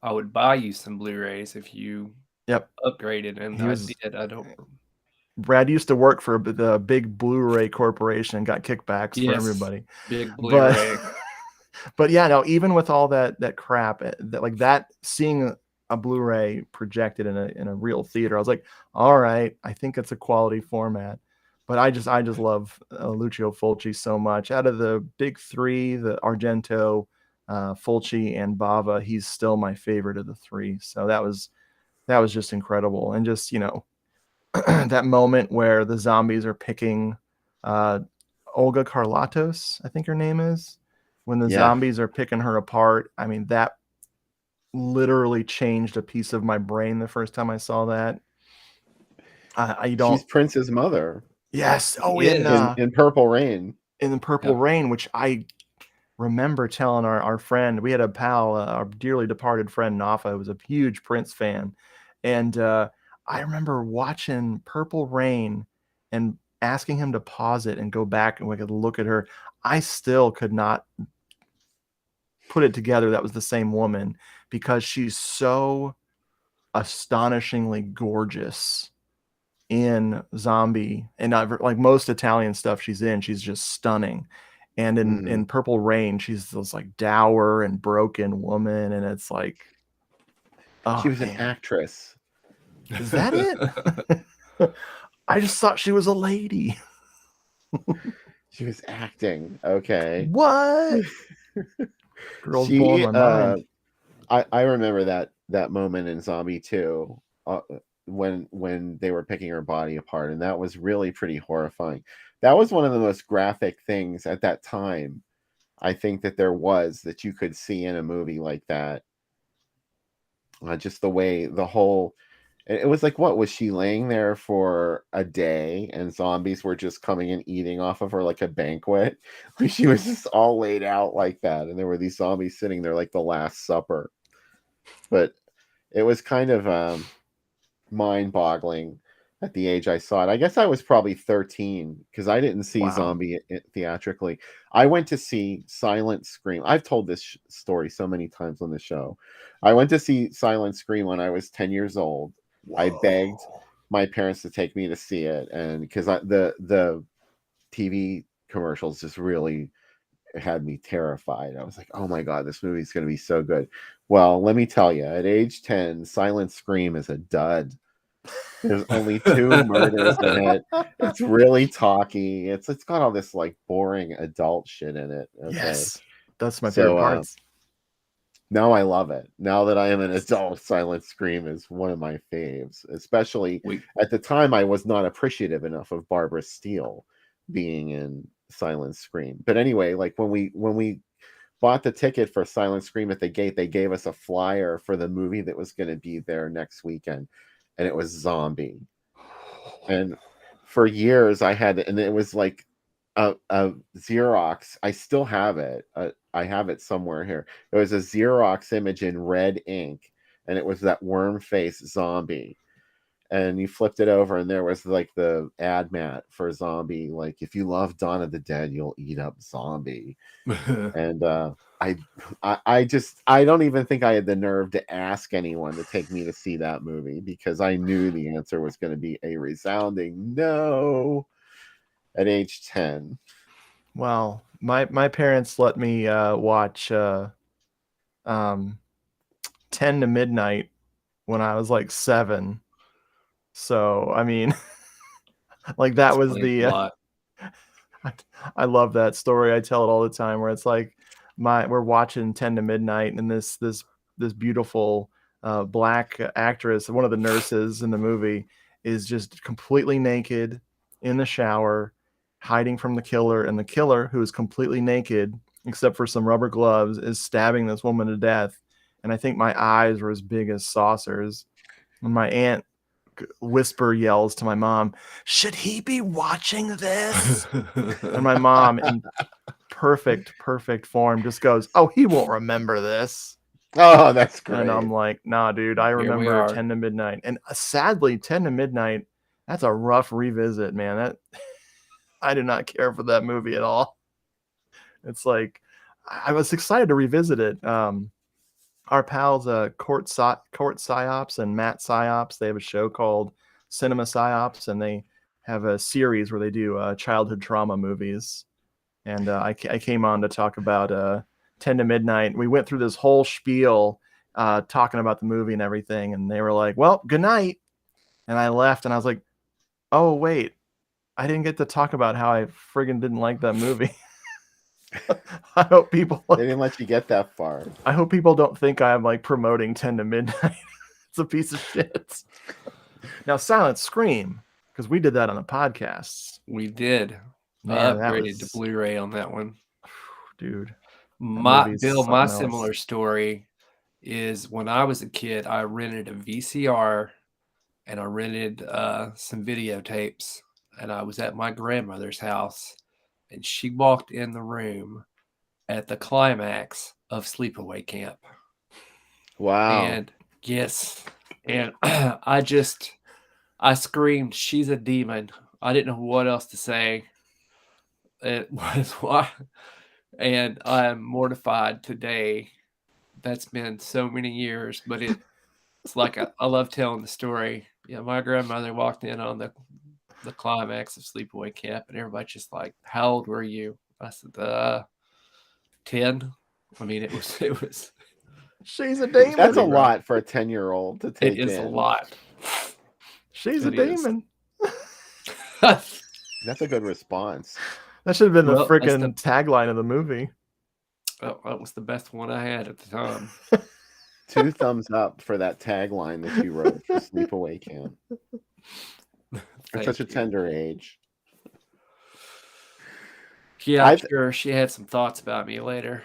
I would buy you some Blu-rays if you Yep. upgraded, and I did. I don't. Brad used to work for the big Blu-ray corporation and got kickbacks for everybody. Big Blu-ray. But yeah, no, even with all that crap, that seeing a Blu-ray projected in a real theater, I was like, all right, I think it's a quality format. But I just love Lucio Fulci so much. Out of the big three, the Argento, Fulci, and Bava, he's still my favorite of the three. So that was just incredible. And just, that moment where the zombies are picking Olga Carlatos, I think her name is, when the zombies are picking her apart. I mean, that literally changed a piece of my brain the first time I saw that. She's Prince's mother. Yes. Oh, in Purple Rain. In the Purple Rain, which I remember telling our friend, we had a pal, our dearly departed friend Nafa, who was a huge Prince fan. And I remember watching Purple Rain and asking him to pause it and go back and we could look at her. I still could not put it together that was the same woman, because she's so astonishingly gorgeous in Zombie, and like most Italian stuff she's in, she's just stunning. And in Purple Rain, she's this like dour and broken woman, and it's like, oh, she was an actress. Is that it? I just thought she was a lady. She was acting. Okay. What? Girls blowing my mind. I remember that moment in Zombie 2 when they were picking her body apart, and that was really pretty horrifying. That was one of the most graphic things at that time, I think, that you could see in a movie like that. Just the way the whole, it was like, what was she laying there for a day and zombies were just coming and eating off of her like a banquet? Like, she was just all laid out like that, and there were these zombies sitting there like the Last Supper. But it was kind of mind-boggling at the age I saw it. I guess I was probably 13, because I didn't see Zombie theatrically. I went to see Silent Scream. I've told this story so many times on the show. I went to see Silent Scream when I was 10 years old. Whoa. I begged my parents to take me to see it, and because the TV commercials just really had me terrified. I was like, oh my god, this movie's going to be so good. Well, let me tell you, at age 10, Silent Scream is a dud. There's only 2 murders in it. It's really talky. It's got all this like boring adult shit in it. Okay? Yes, that's my favorite parts. Now I love it. Now that I am an adult, Silent Scream is one of my faves. Especially at the time, I was not appreciative enough of Barbara Steele being in Silent Scream. But anyway, like when we bought the ticket for Silent Scream at the gate, they gave us a flyer for the movie that was going to be there next weekend, and it was Zombie. And for years I had, and it was like a Xerox. I still have it. I have it somewhere here. It was a Xerox image in red ink, and it was that worm face zombie. And you flipped it over, and there was like the ad mat for Zombie. Like, if you love Dawn of the Dead, you'll eat up Zombie. And I don't even think I had the nerve to ask anyone to take me to see that movie, because I knew the answer was going to be a resounding no at age 10. Well, my parents let me watch 10 to Midnight when I was like 7. So, I mean, like that was the I love that story. I tell it all the time, where it's like we're watching 10 to Midnight, and this beautiful black actress, one of the nurses in the movie, is just completely naked in the shower, hiding from the killer, and the killer, who is completely naked except for some rubber gloves, is stabbing this woman to death. And I think my eyes were as big as saucers. And my aunt whisper yells to my mom, "Should he be watching this?" And my mom, in perfect form, just goes, "Oh, he won't remember this." Oh, that's great. And I'm like, "Nah, dude, I remember 10 to Midnight." And sadly, 10 to Midnight, that's a rough revisit, man. That I did not care for that movie at all. It's like, I was excited to revisit it. Our pals, Court Psyops and Matt Psyops, they have a show called Cinema Psyops, and they have a series where they do childhood trauma movies. And I came on to talk about 10 to Midnight. We went through this whole spiel talking about the movie and everything, and they were like, "Well, good night." And I left, and I was like, "Oh, wait, I didn't get to talk about how I friggin' didn't like that movie." I hope people they didn't let you get that far. I hope people don't think I'm like promoting 10 to Midnight. It's a piece of shit. Now, Silent Scream, because we did that on the podcasts. We did. Man, I upgraded to Blu-ray on that one. Dude. My similar story is, when I was a kid, I rented a VCR and I rented some videotapes, and I was at my grandmother's house, and she walked in the room at the climax of Sleepaway Camp. Wow. And yes, and I screamed, "She's a demon." I didn't know what else to say. It was why, and I'm mortified today. That's been so many years, but it's like I love telling the story. Yeah, my grandmother walked in on the climax of Sleepaway Camp, and everybody's just like, "How old were you?" I said, 10. I mean, it was. She's a demon. That's a lot for a 10-year-old to take. It is a lot. She's a demon. That's a good response. That should have been the freaking tagline of the movie. Oh, that was the best one I had at the time. 2 thumbs up for that tagline that you wrote for Sleepaway Camp. At such a tender age. Yeah, I'm sure she had some thoughts about me later.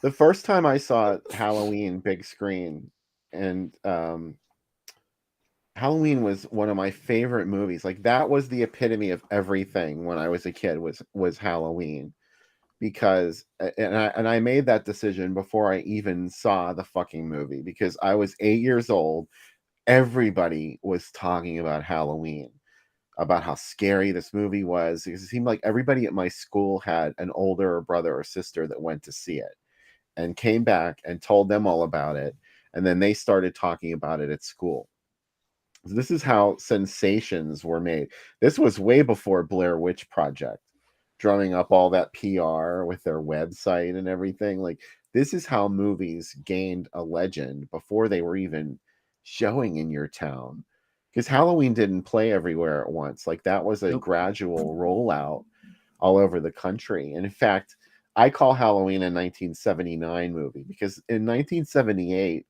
The first time I saw Halloween big screen, and Halloween was one of my favorite movies. Like, that was the epitome of everything when I was a kid, was Halloween. Because and I made that decision before I even saw the fucking movie, because I was 8 years old. Everybody was talking about Halloween, about how scary this movie was, because it seemed like everybody at my school had an older brother or sister that went to see it and came back and told them all about it, and then they started talking about it at school. This is how sensations were made. This was way before Blair Witch Project, drumming up all that PR with their website and everything. Like, this is how movies gained a legend before they were even showing in your town, because Halloween didn't play everywhere at once. Like, that was a gradual rollout all over the country. And in fact, I call Halloween a 1979 movie, because in 1978,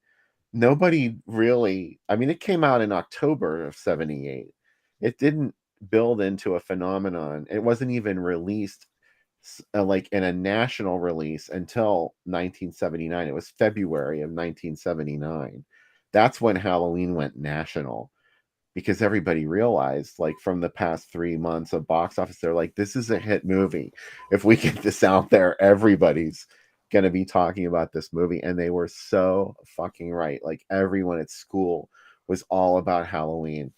nobody really, I mean, it came out in October of 78. It didn't build into a phenomenon. It wasn't even released like in a national release until 1979. It was February of 1979. That's when Halloween went national, because everybody realized, like, from the past 3 months of box office, they're like, this is a hit movie. If we get this out there, everybody's going to be talking about this movie. And they were so fucking right. Like, everyone at school was all about Halloween.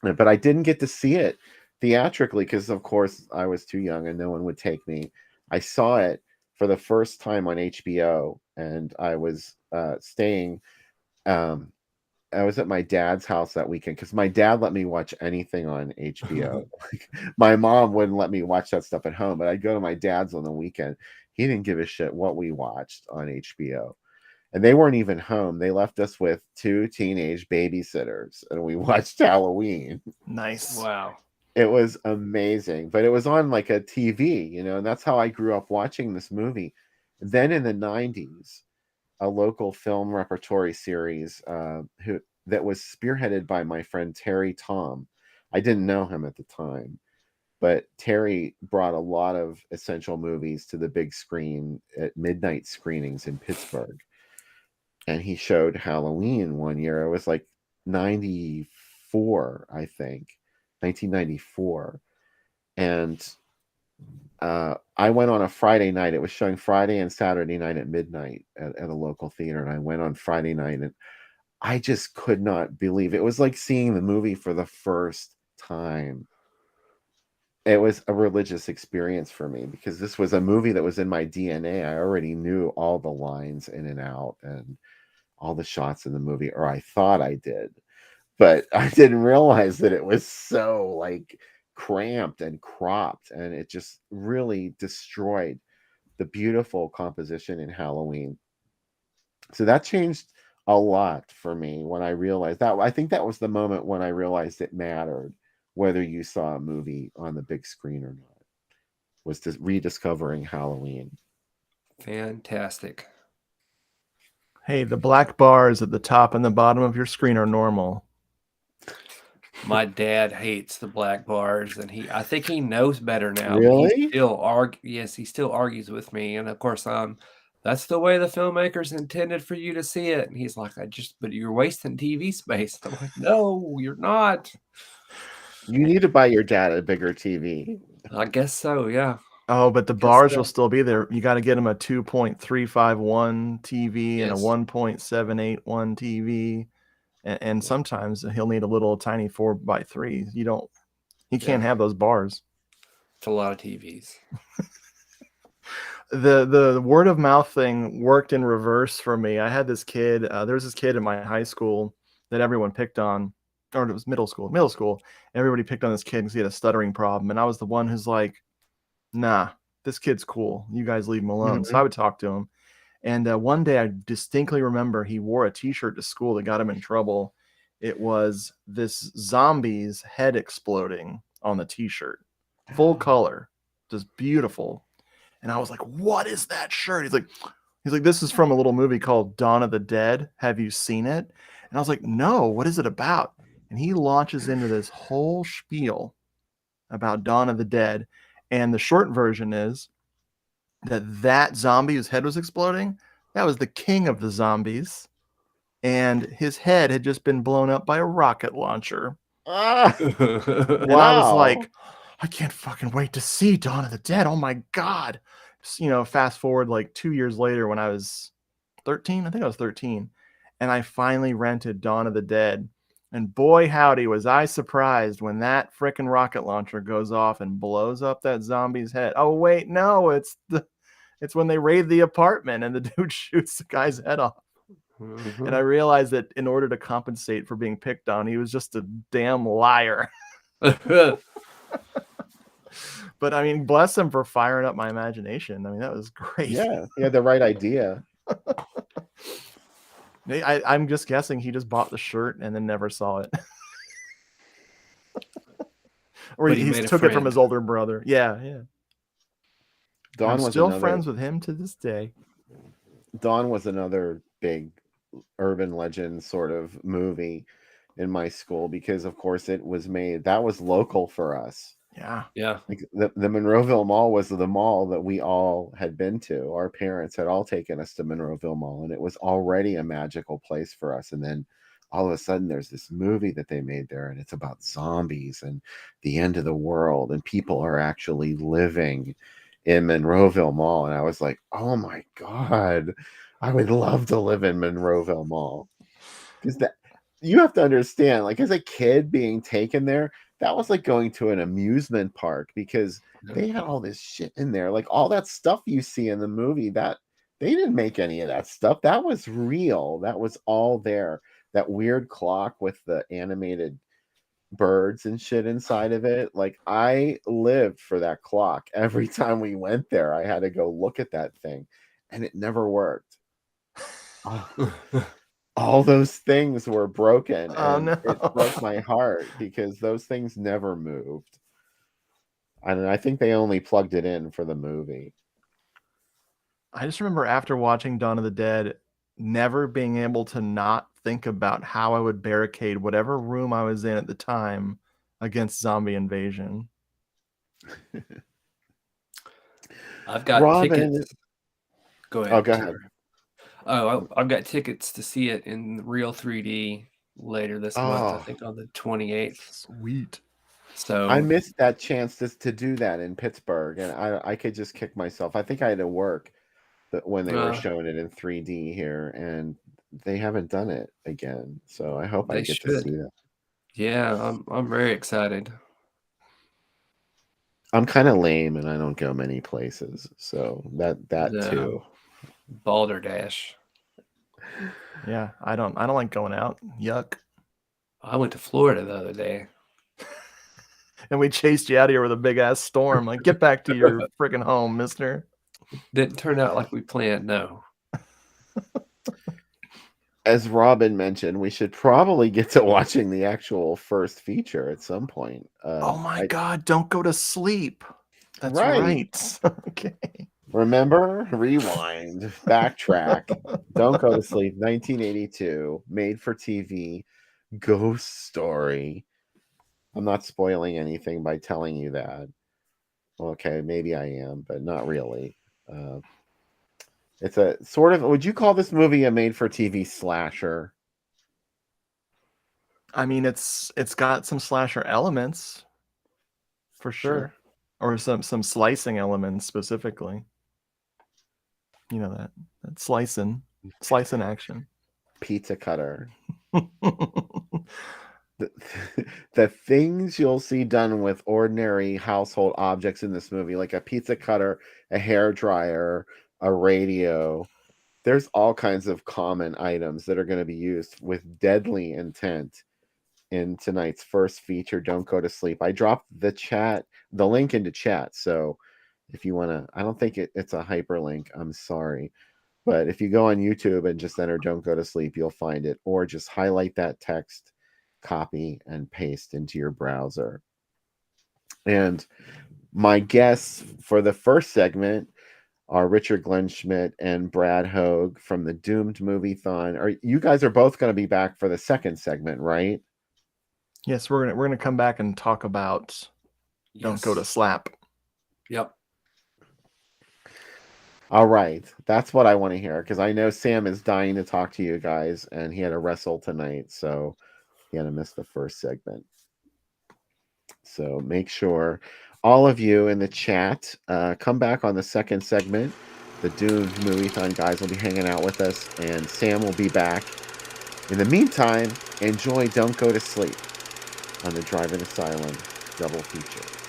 But I didn't get to see it theatrically because, of course, I was too young and no one would take me. I saw it for the first time on HBO, and I was staying. I was at my dad's house that weekend because my dad let me watch anything on HBO. My mom wouldn't let me watch that stuff at home, but I'd go to my dad's on the weekend. He didn't give a shit what we watched on HBO. And they weren't even home. They left us with 2 teenage babysitters, and we watched Halloween. Nice. Wow. It was amazing, but it was on like a TV, you know, and that's how I grew up watching this movie. Then in the 90s, a local film repertory series that was spearheaded by my friend Terry Tom. I didn't know him at the time, but Terry brought a lot of essential movies to the big screen at midnight screenings in Pittsburgh. And he showed Halloween one year. It was like 94, I think, 1994. And I went on a Friday night. It was showing Friday and Saturday night at midnight at a local theater. And I went on Friday night, and I just could not believe it. It was like seeing the movie for the first time. It was a religious experience for me because this was a movie that was in my DNA. I already knew all the lines in and out and all the shots in the movie, or I thought I did. But I didn't realize that it was so like cramped and cropped, and it just really destroyed the beautiful composition in Halloween. So that changed a lot for me when I realized that. I think that was the moment when I realized it mattered whether you saw a movie on the big screen or not, was just rediscovering Halloween. Fantastic. Hey, the black bars at the top and the bottom of your screen are normal. My dad hates the black bars, and I think he knows better now. Really? But he still argues with me, and of course, that's the way the filmmakers intended for you to see it. And he's like, but you're wasting TV space. I'm like, no, you're not. You need to buy your dad a bigger TV. I guess so, yeah. Oh, but the Guess bars so. will still be there. You got to get him a 2.351 TV and a Yes. 1.781 TV. And sometimes he'll need a little tiny 4x3. He can't have those bars. It's a lot of TVs. The word of mouth thing worked in reverse for me. I had this kid. There was this kid in my high school that everyone picked on, or it was middle school. Everybody picked on this kid because he had a stuttering problem, and I was the one who's like, "Nah, this kid's cool. You guys leave him alone." Mm-hmm. So I would talk to him. And one day I distinctly remember he wore a t-shirt to school that got him in trouble. It was this zombie's head exploding on the t-shirt, full color, just beautiful. And I was like, what is that shirt? He's like, this is from a little movie called Dawn of the Dead. Have you seen it? And I was like, no, what is it about? And he launches into this whole spiel about Dawn of the Dead. And the short version is that zombie whose head was exploding, that was the king of the zombies. And his head had just been blown up by a rocket launcher. Ah, And wow. I was like, I can't fucking wait to see Dawn of the Dead. Oh my God. Fast forward like 2 years later when I was 13. I think I was 13. And I finally rented Dawn of the Dead. And boy, howdy, was I surprised when that frickin' rocket launcher goes off and blows up that zombie's head. Oh, wait, no, it's when they raid the apartment and the dude shoots the guy's head off. Mm-hmm. And I realized that in order to compensate for being picked on, he was just a damn liar. But I mean, bless him for firing up my imagination. I mean, that was great. Yeah, he had the right idea. I'm just guessing he just bought the shirt and then never saw it. Or But he he made a took it from friend. his older brother. Yeah. Dawn I'm was still another, friends with him to this day. Dawn was another big urban legend sort of movie. in my school because, of course, it was made. That was local for us. Yeah. Yeah. Like the Monroeville Mall was the mall that we all had been to. Our parents had all taken us to Monroeville Mall, and it was already a magical place for us. And then all of a sudden, there's this movie that they made there, and it's about zombies and the end of the world, and people are actually living in Monroeville Mall. And I was like, oh my God, I would love to live in Monroeville Mall. Because that, you have to understand, like as a kid being taken there, that was like going to an amusement park because they had all this shit in there. Like all that stuff you see in the movie, that they didn't make any of that stuff. That was real. That was all there. That weird clock with the animated birds and shit inside of it. Like I lived for that clock. Every time we went there, I had to go look at that thing, and it never worked. All those things were broken, and it broke my heart because those things never moved. And I think they only plugged it in for the movie. I just remember after watching Dawn of the Dead, never being able to not think about how I would barricade whatever room I was in at the time against zombie invasion. I've got Robin, tickets. Go ahead. oh, go ahead. Taylor. Oh, I've got tickets to see it in real 3D later this month. I think on the 28th. Sweet. So I missed that chance to do that in Pittsburgh, and I could just kick myself. I think I had to work when they were showing it in 3D here, and they haven't done it again. So I hope I get to see that. Yeah, I'm very excited. I'm kind of lame, and I don't go many places, so that too. Balderdash. Yeah, I don't like going out. Yuck. I went to Florida the other day. And we chased you out of here with a big ass storm. Like, get back to your freaking home, mister. Didn't turn out like we planned, no. As Robin mentioned, we should probably get to watching the actual first feature at some point. Oh my God, don't go to sleep. That's right. Okay. Remember? Rewind. Backtrack. Don't Go to Sleep. 1982. Made for TV. Ghost story. I'm not spoiling anything by telling you that. Okay, maybe I am, but not really. It's a sort of, would you call this movie a made for TV slasher? I mean, it's got some slasher elements for sure. Or some slicing elements specifically. You know that slicing action. Pizza cutter. The things you'll see done with ordinary household objects in this movie, like a pizza cutter, a hair dryer, a radio. There's all kinds of common items that are going to be used with deadly intent in tonight's first feature, Don't Go to Sleep. I dropped the link into chat, so if you want to, I don't think it's a hyperlink, I'm sorry, but if you go on YouTube and just enter Don't Go to Sleep, you'll find it, or just highlight that text, copy, and paste into your browser. And my guests for the first segment are Richard Glenn Schmidt and Brad Hogue from the Doomed Moviethon. You guys are both going to be back for the second segment, right? Yes, we're gonna come back and talk about Don't Go to Slap. Yep. All right. That's what I want to hear, because I know Sam is dying to talk to you guys, and he had to wrestle tonight, so he had to miss the first segment. So make sure all of you in the chat come back on the second segment. The Doomed Moviethon guys will be hanging out with us, and Sam will be back. In the meantime, enjoy Don't Go to Sleep on the Drive-In Asylum double feature.